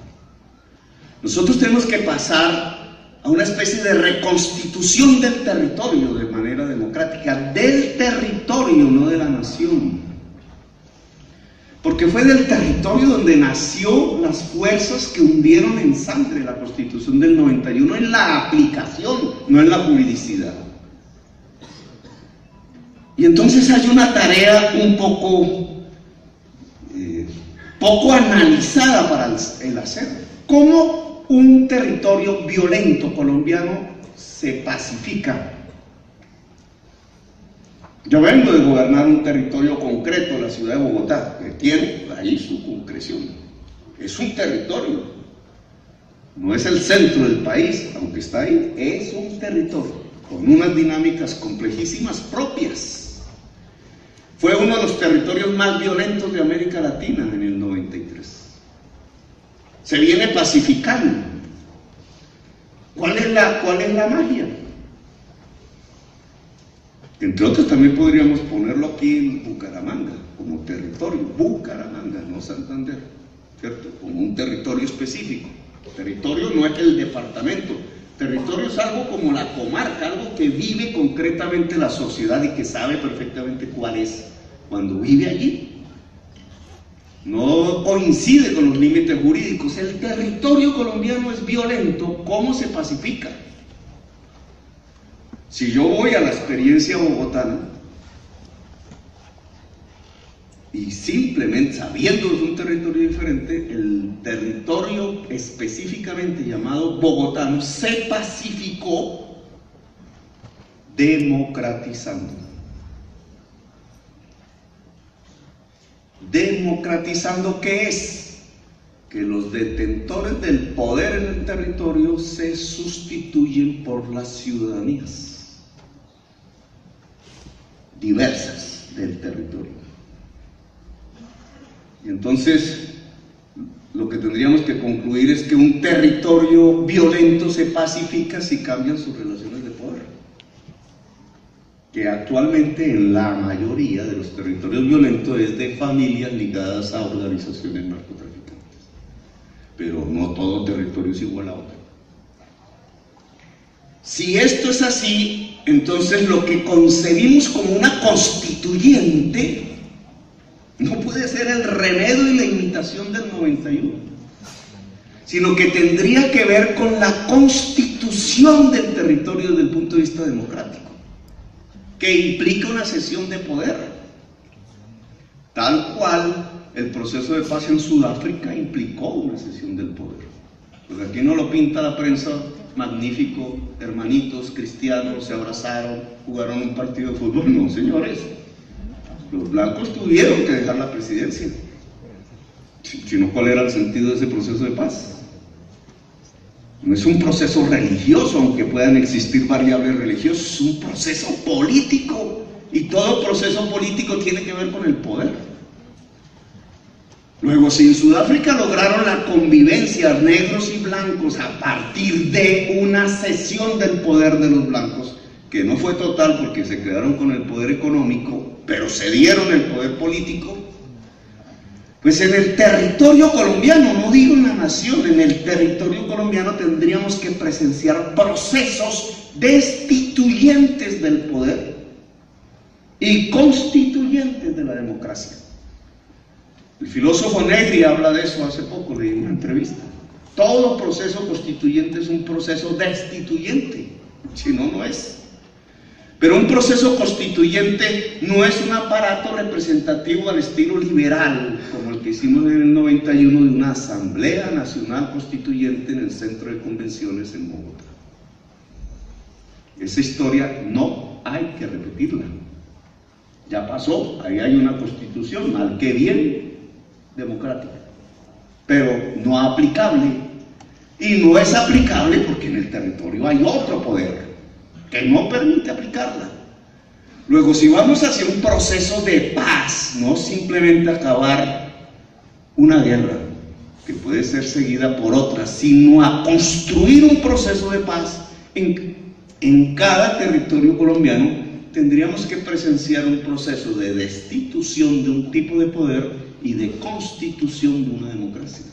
Nosotros tenemos que pasar a una especie de reconstitución del territorio de manera democrática, del territorio, no de la nación. Porque fue del territorio donde nació las fuerzas que hundieron en sangre la Constitución del 91 en la aplicación, no en la juridicidad. Y entonces hay una tarea un poco analizada para el hacer. ¿Cómo un territorio violento colombiano se pacifica? Yo vengo de gobernar un territorio concreto, la ciudad de Bogotá, que tiene ahí su concreción. Es un territorio, no es el centro del país, aunque está ahí, es un territorio con unas dinámicas complejísimas propias. Fue uno de los territorios más violentos de América Latina en el 93. Se viene pacificando. ¿Cuál es la magia? Entre otros también podríamos ponerlo aquí en Bucaramanga, como territorio, Bucaramanga, no Santander, ¿cierto? Como un territorio específico. Territorio no es el departamento, territorio es algo como la comarca, algo que vive concretamente la sociedad y que sabe perfectamente cuál es cuando vive allí. No coincide con los límites jurídicos. El territorio colombiano es violento. ¿Cómo se pacifica? Si yo voy a la experiencia bogotana y simplemente sabiendo que es un territorio diferente, el territorio específicamente llamado bogotano se pacificó democratizando. ¿Democratizando qué es? Que los detentores del poder en el territorio se sustituyen por las ciudadanías diversas del territorio. Y entonces lo que tendríamos que concluir es que un territorio violento se pacifica si cambian sus relaciones de poder. que actualmente en la mayoría de los territorios violentos es de familias ligadas a organizaciones narcotraficantes. Pero no todo territorio es igual a otro. Si esto es así, entonces lo que concebimos como una constituyente no puede ser el remedio y la imitación del 91, sino que tendría que ver con la constitución del territorio desde el punto de vista democrático, que implica una cesión de poder, tal cual el proceso de paz en Sudáfrica implicó una cesión del poder. Pues aquí no lo pinta la prensa magnífico, hermanitos cristianos se abrazaron, jugaron un partido de fútbol. No, señores, los blancos tuvieron que dejar la presidencia. Si no, ¿cuál era el sentido de ese proceso de paz? No es un proceso religioso, aunque puedan existir variables religiosas, es un proceso político, y todo proceso político tiene que ver con el poder. Luego, si en Sudáfrica lograron la convivencia negros y blancos a partir de una cesión del poder de los blancos, que no fue total porque se quedaron con el poder económico, pero cedieron el poder político, pues en el territorio colombiano, no digo en la nación, en el territorio colombiano tendríamos que presenciar procesos destituyentes del poder y constituyentes de la democracia. El filósofo Negri habla de eso hace poco, leí una entrevista. Todo proceso constituyente es un proceso destituyente, si no, no es. Pero un proceso constituyente no es un aparato representativo al estilo liberal, como el que hicimos en el 91 de una Asamblea Nacional Constituyente en el Centro de Convenciones en Bogotá. Esa historia no hay que repetirla. Ya pasó, ahí hay una constitución, mal que bien, democrática, pero no aplicable. Y no es aplicable porque en el territorio hay otro poder que no permite aplicarla. Luego, si vamos hacia un proceso de paz, no simplemente acabar una guerra, que puede ser seguida por otra, sino a construir un proceso de paz en cada territorio colombiano, tendríamos que presenciar un proceso de destitución de un tipo de poder y de constitución de una democracia,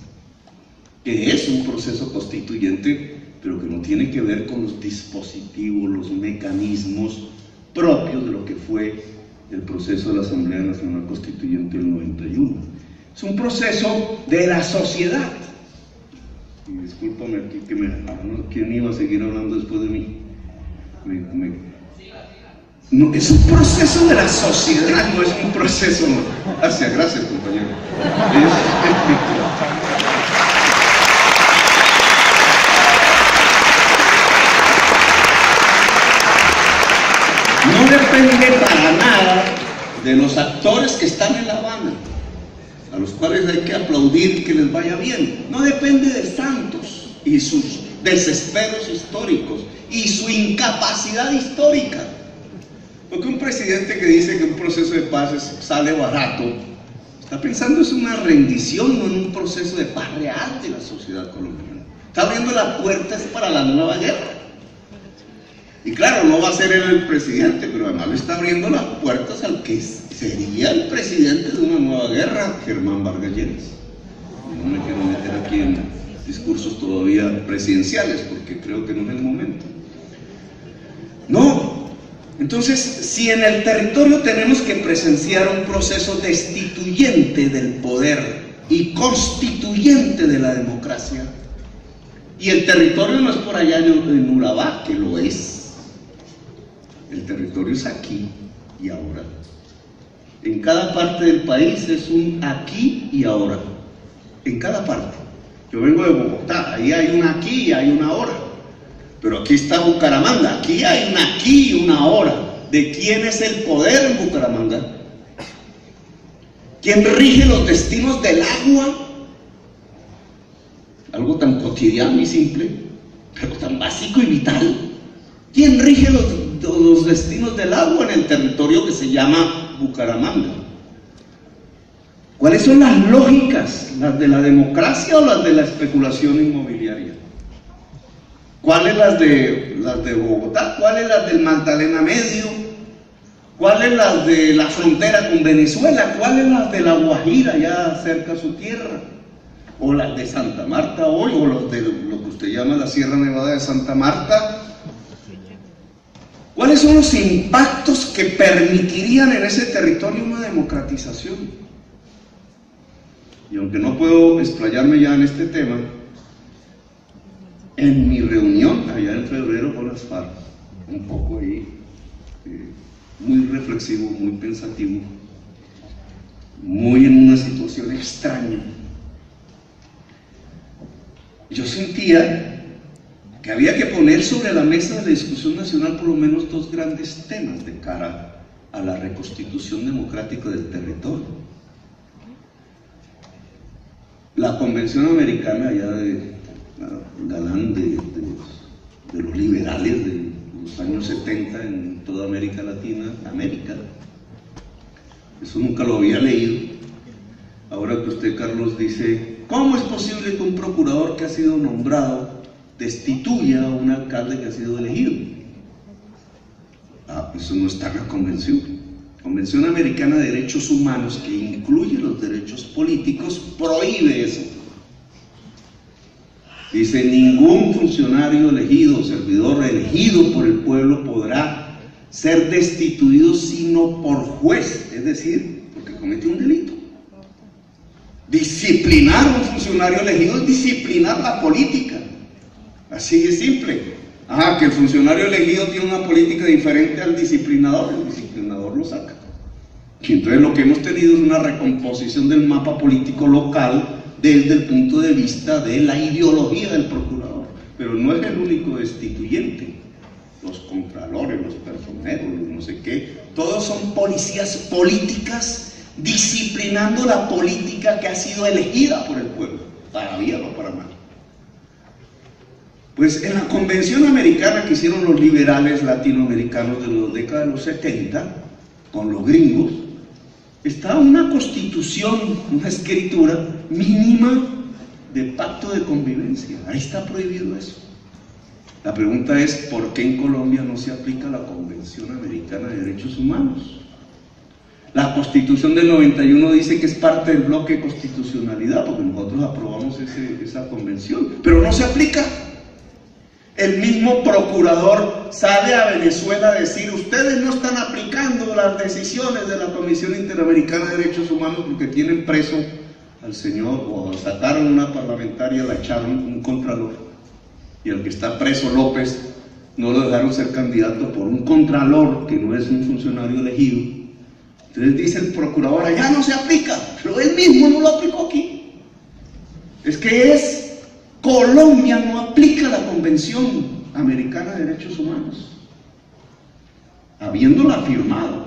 que es un proceso constituyente, pero que no tiene que ver con los dispositivos, los mecanismos propios de lo que fue el proceso de la Asamblea Nacional Constituyente del 91. Es un proceso de la sociedad. Y discúlpame aquí que ¿quién iba a seguir hablando después de mí? No, es un proceso de la sociedad, no es un proceso hacia. Gracias, compañero. No depende para nada de los actores que están en La Habana, a los cuales hay que aplaudir que les vaya bien. No depende de Santos y sus desesperos históricos y su incapacidad histórica. Porque un presidente que dice que un proceso de paz sale barato, está pensando en una rendición, no en un proceso de paz real de la sociedad colombiana. Está abriendo las puertas para la nueva guerra. Y claro, no va a ser él el presidente, pero además le está abriendo las puertas al que sería el presidente de una nueva guerra, Germán Vargas Lleras. No me quiero meter aquí en discursos todavía presidenciales, porque creo que no es el momento. No. Entonces, si en el territorio tenemos que presenciar un proceso destituyente del poder y constituyente de la democracia, y el territorio no es por allá en Urabá, que lo es. El territorio es aquí y ahora. En cada parte del país es un aquí y ahora. En cada parte. Yo vengo de Bogotá, ahí hay un aquí y hay una ahora. Pero aquí está Bucaramanga, aquí hay un aquí y una ahora. ¿De quién es el poder en Bucaramanga? ¿Quién rige los destinos del agua? Algo tan cotidiano y simple, pero tan básico y vital. ¿Quién rige los destinos del agua en el territorio que se llama Bucaramanga? ¿Cuáles son las lógicas? ¿Las de la democracia o las de la especulación inmobiliaria? ¿Cuáles las de Bogotá? ¿Cuáles las del Magdalena Medio? ¿Cuál es la de la frontera con Venezuela? ¿Cuál es la de La Guajira, ya cerca a su tierra? ¿O las de Santa Marta hoy? ¿O los de lo que usted llama la Sierra Nevada de Santa Marta? ¿Cuáles son los impactos que permitirían en ese territorio una democratización? Y aunque no puedo explayarme ya en este tema, en mi reunión allá en febrero con las FARC, un poco ahí, muy reflexivo, muy pensativo, muy en una situación extraña, yo sentía que había que poner sobre la mesa de la discusión nacional por lo menos dos grandes temas de cara a la reconstitución democrática del territorio. La Convención Americana, allá de galán de los liberales de los años 70 en toda América Latina, eso nunca lo había leído. Ahora que usted, Carlos, dice, ¿cómo es posible que un procurador que ha sido nombrado destituya a un alcalde que ha sido elegido? Eso no está en la Convención. Convención Americana de Derechos Humanos, que incluye los derechos políticos, prohíbe eso. Dice, ningún funcionario elegido, servidor elegido por el pueblo podrá ser destituido sino por juez, es decir, porque cometió un delito. Disciplinar a un funcionario elegido es disciplinar la política. Así de simple. Que el funcionario elegido tiene una política diferente al disciplinador, el disciplinador lo saca. Y entonces lo que hemos tenido es una recomposición del mapa político local desde el punto de vista de la ideología del procurador. Pero no es el único destituyente. Los contralores, los personeros, los no sé qué, todos son policías políticas disciplinando la política que ha sido elegida por el pueblo, para bien o para mal. Pues en la Convención Americana que hicieron los liberales latinoamericanos de la década de los 70, con los gringos, está una constitución, una escritura mínima de pacto de convivencia. Ahí está prohibido eso. La pregunta es, ¿por qué en Colombia no se aplica la Convención Americana de Derechos Humanos? La Constitución del 91 dice que es parte del bloque de constitucionalidad, porque nosotros aprobamos esa convención, pero no se aplica. El mismo procurador sale a Venezuela a decir, ustedes no están aplicando las decisiones de la Comisión Interamericana de Derechos Humanos porque tienen preso al señor, o sacaron una parlamentaria, la echaron, un contralor, y al que está preso, López, no lo dejaron ser candidato por un contralor que no es un funcionario elegido. Entonces dice el procurador, allá no se aplica, pero él mismo no lo aplicó aquí. Es que Colombia no aplica la Convención Americana de Derechos Humanos, habiéndola firmado.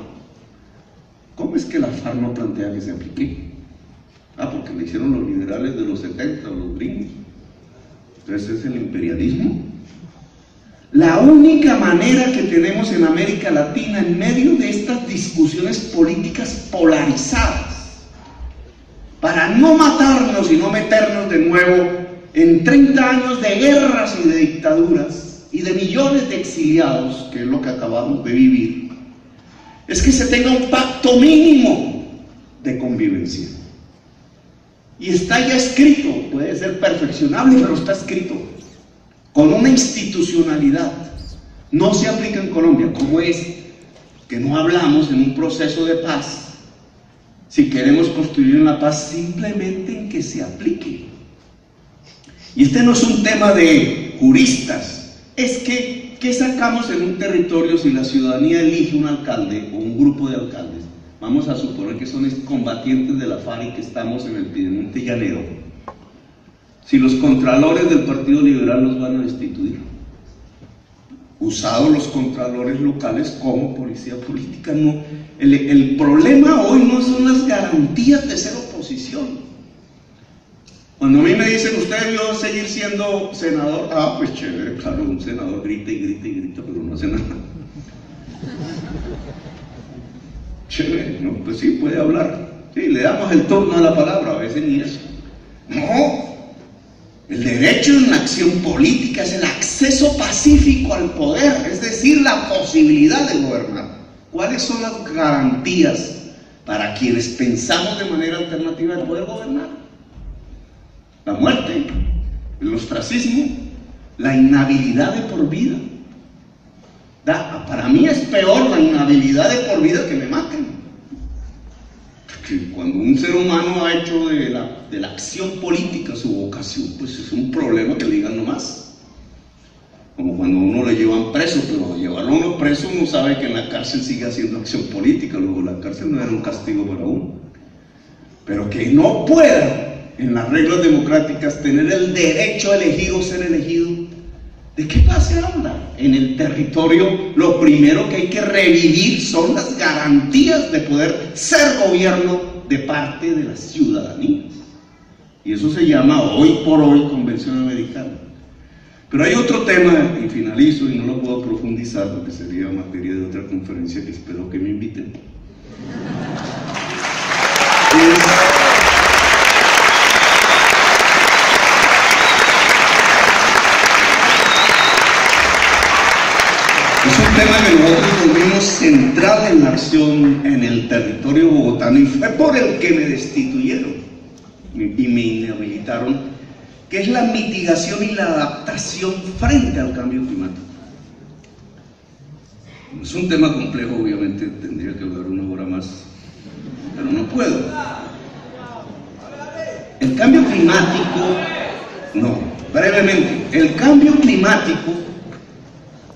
¿Cómo es que la FARC no plantea que se aplique? Porque lo hicieron los liberales de los 70, los gringos. Entonces es el imperialismo. La única manera que tenemos en América Latina, en medio de estas discusiones políticas polarizadas, para no matarnos y no meternos de nuevo en 30 años de guerras y de dictaduras y de millones de exiliados, que es lo que acabamos de vivir, es que se tenga un pacto mínimo de convivencia. Y está ya escrito, puede ser perfeccionable, pero está escrito, con una institucionalidad. No se aplica en Colombia. ¿Cómo es que no hablamos en un proceso de paz? Si queremos construir una paz, simplemente en que se aplique. Y este no es un tema de juristas, es que ¿qué sacamos en un territorio si la ciudadanía elige un alcalde o un grupo de alcaldes? Vamos a suponer que son combatientes de la FARC y que estamos en el Piedemonte Llanero. Si los contralores del Partido Liberal los van a destituir, usados los contralores locales como policía política, no. El problema hoy no son las garantías de ser oposición. Cuando a mí me dicen, ¿usted debió seguir siendo senador? Pues chévere, claro, un senador grita y grita y grita, pero no hace nada. Chévere, ¿no? Pues sí, puede hablar. Sí, le damos el turno a la palabra, a veces ni eso. No, el derecho en la acción política es el acceso pacífico al poder, es decir, la posibilidad de gobernar. ¿Cuáles son las garantías para quienes pensamos de manera alternativa de poder gobernar? La muerte, el ostracismo, la inhabilidad de por vida. Para mí es peor la inhabilidad de por vida que me maten. Porque cuando un ser humano ha hecho de la acción política su vocación, pues es un problema que le digan no más. Como cuando a uno le llevan preso, pero llevarlo a uno preso uno sabe que en la cárcel sigue haciendo acción política, luego la cárcel no era un castigo para uno. Pero que no pueda, en las reglas democráticas, tener el derecho a elegir o ser elegido, ¿de qué pase habla? En el territorio lo primero que hay que revivir son las garantías de poder ser gobierno de parte de la ciudadanía. Y eso se llama hoy por hoy Convención Americana. Pero hay otro tema, y finalizo, y no lo puedo profundizar porque sería materia de otra conferencia que espero que me inviten. Es un tema que nosotros volvimos central en la acción en el territorio bogotano y fue por el que me destituyeron y me inhabilitaron, que es la mitigación y la adaptación frente al cambio climático. Es un tema complejo, obviamente tendría que hablar una hora más, pero no puedo. El cambio climático, no, brevemente, el cambio climático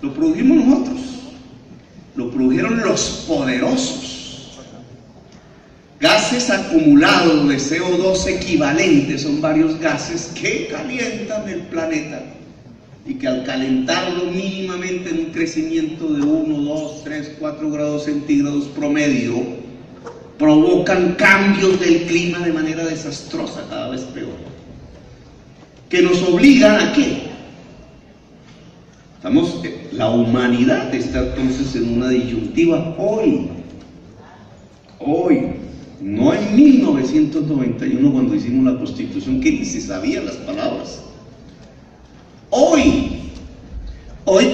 lo produjimos nosotros, lo produjeron los poderosos. Gases acumulados de CO2 equivalentes, son varios gases que calientan el planeta y que al calentarlo mínimamente en un crecimiento de 1, 2, 3, 4 grados centígrados promedio, provocan cambios del clima de manera desastrosa, cada vez peor, que nos obligan ¿a qué? La humanidad está entonces en una disyuntiva hoy, no en 1991 cuando hicimos la Constitución, que ni se sabían las palabras. Hoy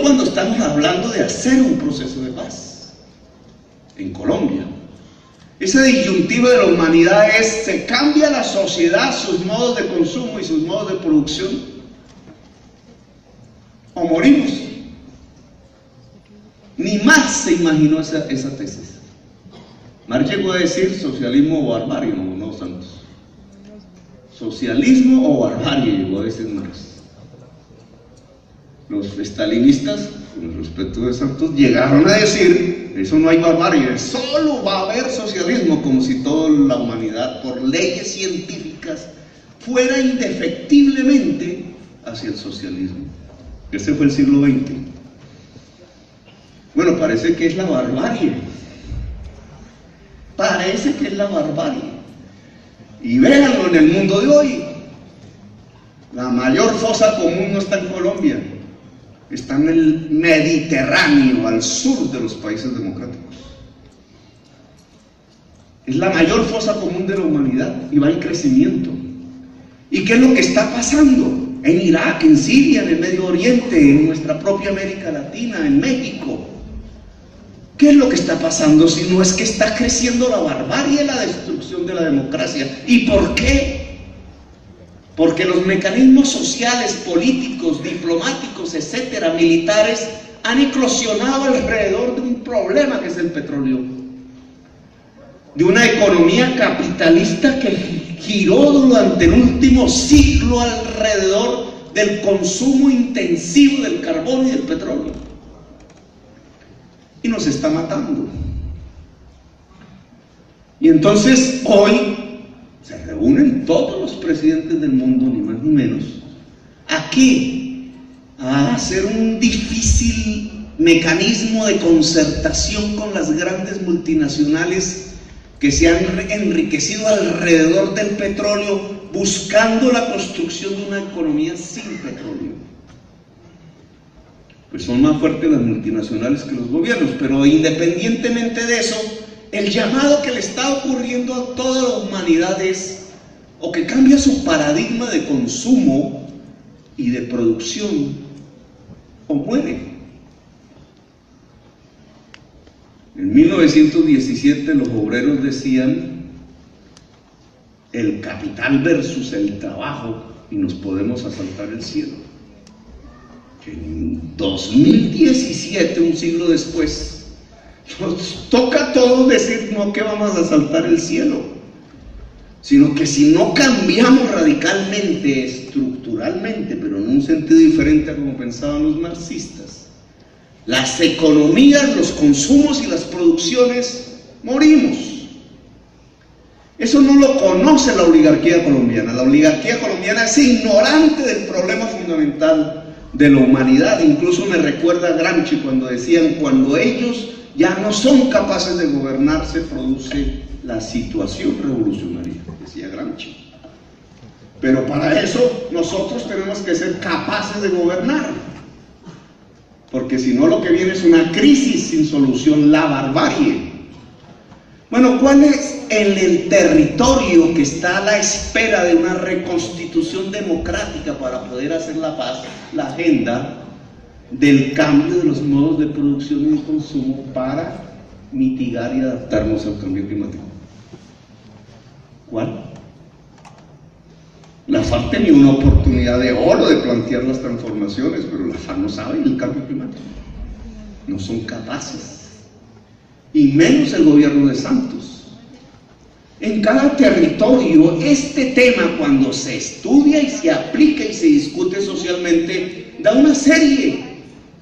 cuando estamos hablando de hacer un proceso de paz en Colombia, esa disyuntiva de la humanidad es: se cambia la sociedad, sus modos de consumo y sus modos de producción, o morimos. Ni Marx se imaginó esa tesis. Marx llegó a decir socialismo o barbarie, no Santos. Socialismo o barbarie llegó a decir Marx. Los estalinistas, con el respeto de Santos, llegaron a decir: eso no hay barbarie, solo va a haber socialismo, como si toda la humanidad, por leyes científicas, fuera indefectiblemente hacia el socialismo. Ese fue el siglo XX. Bueno, parece que es la barbarie. Parece que es la barbarie. Y véanlo en el mundo de hoy. La mayor fosa común no está en Colombia, está en el Mediterráneo, al sur de los países democráticos. Es la mayor fosa común de la humanidad y va en crecimiento. ¿Y qué es lo que está pasando? En Irak, en Siria, en el Medio Oriente, en nuestra propia América Latina, en México. ¿Qué es lo que está pasando si no es que está creciendo la barbarie y la destrucción de la democracia? ¿Y por qué? Porque los mecanismos sociales, políticos, diplomáticos, etcétera, militares, han eclosionado alrededor de un problema que es el petróleo. De una economía capitalista que giró durante el último siglo alrededor del consumo intensivo del carbón y del petróleo. Y nos está matando. Y entonces hoy se reúnen todos los presidentes del mundo, ni más ni menos. ¿A qué? A hacer un difícil mecanismo de concertación con las grandes multinacionales que se han enriquecido alrededor del petróleo, buscando la construcción de una economía sin petróleo. Pues son más fuertes las multinacionales que los gobiernos, pero independientemente de eso, el llamado que le está ocurriendo a toda la humanidad es: o que cambia su paradigma de consumo y de producción, o muere. En 1917 los obreros decían el capital versus el trabajo y nos podemos asaltar el cielo. En 2017, un siglo después, nos toca a todos decir no que vamos a asaltar el cielo, sino que si no cambiamos radicalmente, estructuralmente, pero en un sentido diferente a como pensaban los marxistas, las economías, los consumos y las producciones, morimos. Eso no lo conoce la oligarquía colombiana. La oligarquía colombiana es ignorante del problema fundamental de la humanidad. Incluso me recuerda a Gramsci cuando decían, cuando ellos ya no son capaces de gobernar, se produce la situación revolucionaria, decía Gramsci. Pero para eso nosotros tenemos que ser capaces de gobernar, porque si no lo que viene es una crisis sin solución, la barbarie. Bueno, ¿cuál es el territorio que está a la espera de una reconstitución democrática para poder hacer la paz? La agenda del cambio de los modos de producción y de consumo para mitigar y adaptarnos al cambio climático. ¿Cuál? La FARC tenía una oportunidad de oro de plantear las transformaciones, pero la FARC no sabe el cambio climático. No son capaces. Y menos el gobierno de Santos. En cada territorio, este tema, cuando se estudia y se aplica y se discute socialmente, da una serie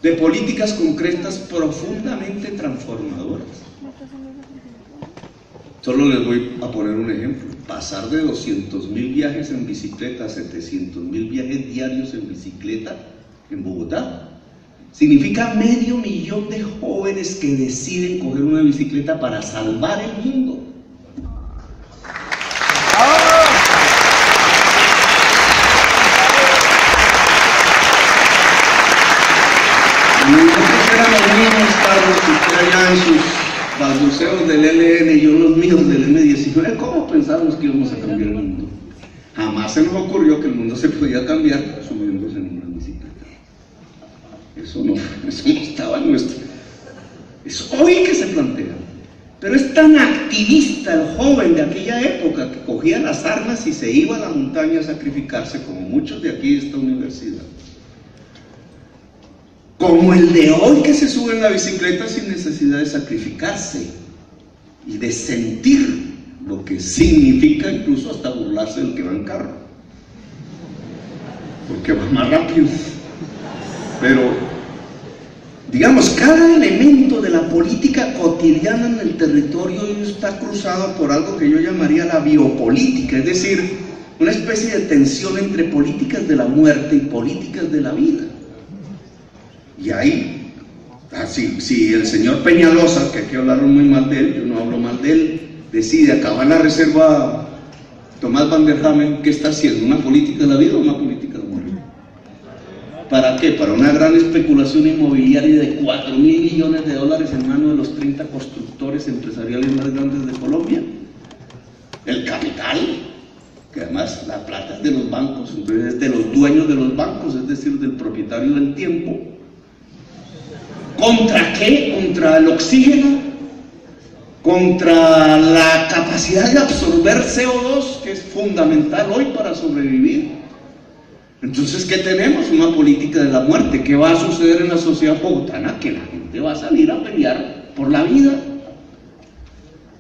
de políticas concretas profundamente transformadoras. Solo les voy a poner un ejemplo. Pasar de 200.000 viajes en bicicleta a 700.000 viajes diarios en bicicleta en Bogotá significa 500.000 de jóvenes que deciden coger una bicicleta para salvar el mundo. Nosotros éramos niños, Carlos, usted allá en sus balbuceos del ELN y yo los míos del M19. ¿Cómo pensábamos que íbamos a cambiar el mundo? Jamás se nos ocurrió que el mundo se podía cambiar subiéndose en una bicicleta. Eso no estaba en nuestro. Es hoy que se plantea. Pero es tan activista el joven de aquella época que cogía las armas y se iba a la montaña a sacrificarse, como muchos de aquí de esta universidad. Como el de hoy que se sube en la bicicleta sin necesidad de sacrificarse y de sentir lo que significa incluso hasta burlarse del que va en carro, porque va más rápido. Pero, digamos, cada elemento de la política cotidiana en el territorio está cruzado por algo que yo llamaría la biopolítica, es decir, una especie de tensión entre políticas de la muerte y políticas de la vida. Y ahí, si el señor Peñalosa, que aquí hablaron muy mal de él, yo no hablo mal de él, decide acabar la reserva Tomás Van der Hamen, ¿qué está haciendo? ¿Una política de la vida o una política de la muerte? ¿Para qué? Para una gran especulación inmobiliaria de 4.000 millones de dólares en manos de los 30 constructores empresariales más grandes de Colombia. El capital, que además la plata es de los bancos, entonces es de los dueños de los bancos, es decir, del propietario del tiempo. ¿Contra qué? Contra el oxígeno, contra la capacidad de absorber CO2, que es fundamental hoy para sobrevivir. Entonces, ¿qué tenemos? Una política de la muerte. ¿Qué va a suceder en la sociedad bogotana? Que la gente va a salir a pelear por la vida,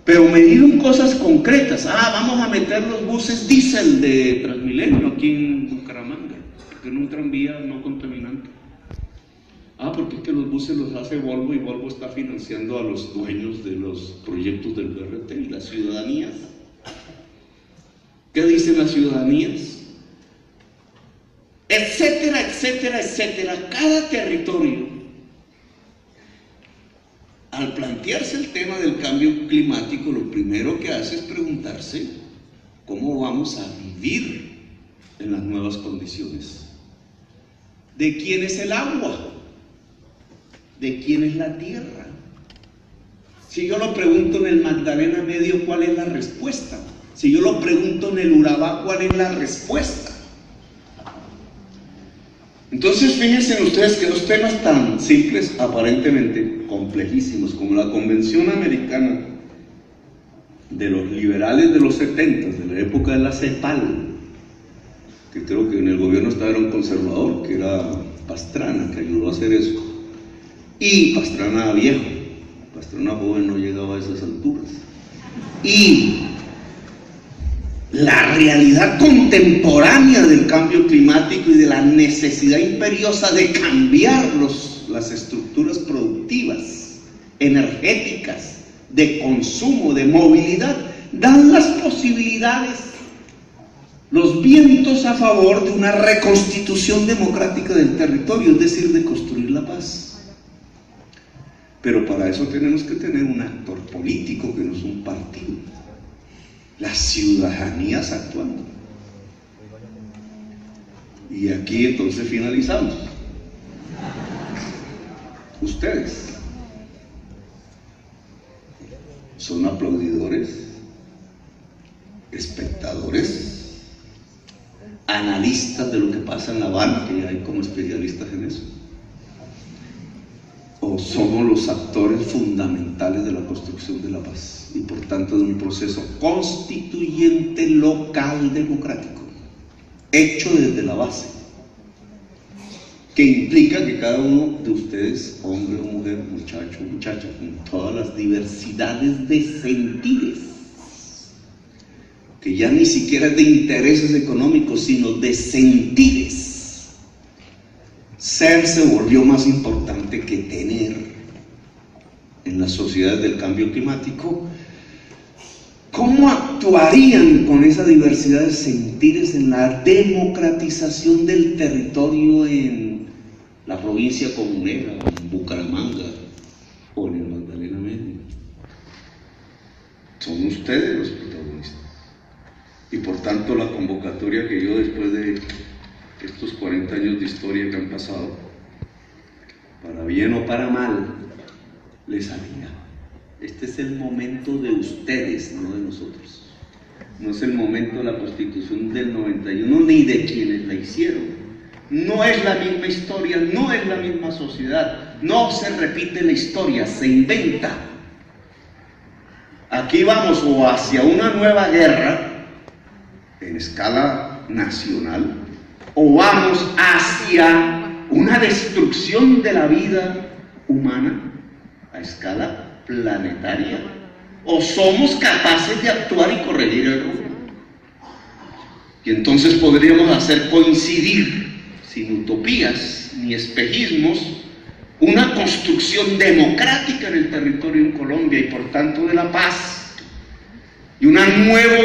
pero medido en cosas concretas. Vamos a meter los buses diésel de Transmilenio aquí en Bucaramanga, porque en un tranvía no contaminante. Porque es que los buses los hace Volvo y Volvo está financiando a los dueños de los proyectos del BRT y las ciudadanías. ¿Qué dicen las ciudadanías? Etcétera, etcétera, etcétera. Cada territorio, al plantearse el tema del cambio climático, lo primero que hace es preguntarse cómo vamos a vivir en las nuevas condiciones. ¿De quién es el agua? ¿De quién es la tierra? Si yo lo pregunto en el Magdalena Medio, ¿cuál es la respuesta? Si yo lo pregunto en el Urabá, ¿cuál es la respuesta? Entonces fíjense ustedes que dos temas tan simples, aparentemente complejísimos, como la Convención Americana de los liberales de los 70, de la época de la CEPAL, que creo que en el gobierno estaba un conservador, que era Pastrana, que ayudó a hacer eso, y Pastrana viejo, Pastrana joven no llegaba a esas alturas, y la realidad contemporánea del cambio climático y de la necesidad imperiosa de cambiar las estructuras productivas, energéticas, de consumo, de movilidad, dan las posibilidades, los vientos a favor de una reconstitución democrática del territorio, es decir, de construir la paz. Pero para eso tenemos que tener un actor político que no es un partido, las ciudadanías actuando. Y aquí entonces finalizamos. Ustedes son aplaudidores, espectadores, analistas de lo que pasa en La Habana, que hay como especialistas en eso, o somos los actores fundamentales de la construcción de la paz y por tanto de un proceso constituyente local democrático hecho desde la base, que implica que cada uno de ustedes, hombre o mujer, muchacho o muchacha, con todas las diversidades de sentires, que ya ni siquiera es de intereses económicos, sino de sentires, ser se volvió más importante que tener en las sociedades del cambio climático. ¿Cómo actuarían con esa diversidad de sentires en la democratización del territorio en la provincia comunera, en Bucaramanga o en el Magdalena Medio? Son ustedes los protagonistas. Y por tanto la convocatoria que yo, después de estos 40 años de historia que han pasado, para bien o para mal, les haría: este es el momento de ustedes, no de nosotros. No es el momento de la Constitución del 91 ni de quienes la hicieron. No es la misma historia, no es la misma sociedad, no se repite la historia, se inventa. Aquí vamos o hacia una nueva guerra en escala nacional, o vamos hacia una destrucción de la vida humana a escala planetaria, o somos capaces de actuar y corregir el rumbo. Y entonces podríamos hacer coincidir, sin utopías ni espejismos, una construcción democrática en el territorio en Colombia y por tanto de la paz, y una nueva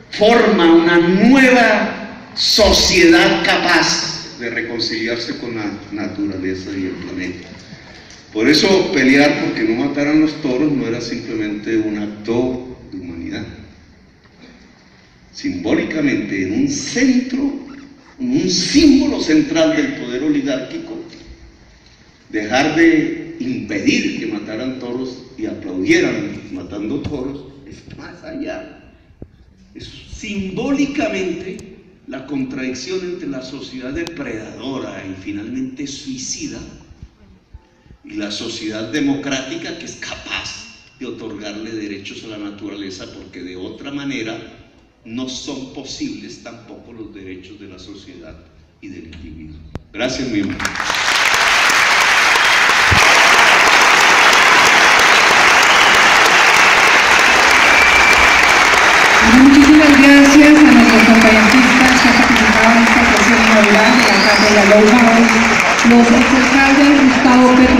forma, una nueva sociedad capaz de reconciliarse con la naturaleza y el planeta. Por eso pelear porque no mataran los toros no era simplemente un acto de humanidad. Simbólicamente, en un centro, en un símbolo central del poder oligárquico, dejar de impedir que mataran toros y aplaudieran matando toros es más allá. Es simbólicamente la contradicción entre la sociedad depredadora y finalmente suicida y la sociedad democrática que es capaz de otorgarle derechos a la naturaleza, porque de otra manera no son posibles tampoco los derechos de la sociedad y del individuo. Gracias, mi hermano. Muchísimas gracias a nuestros conferencistas que han participado en esta sesión inaugural de la Cátedra Low House, los exalcaldes Gustavo Petro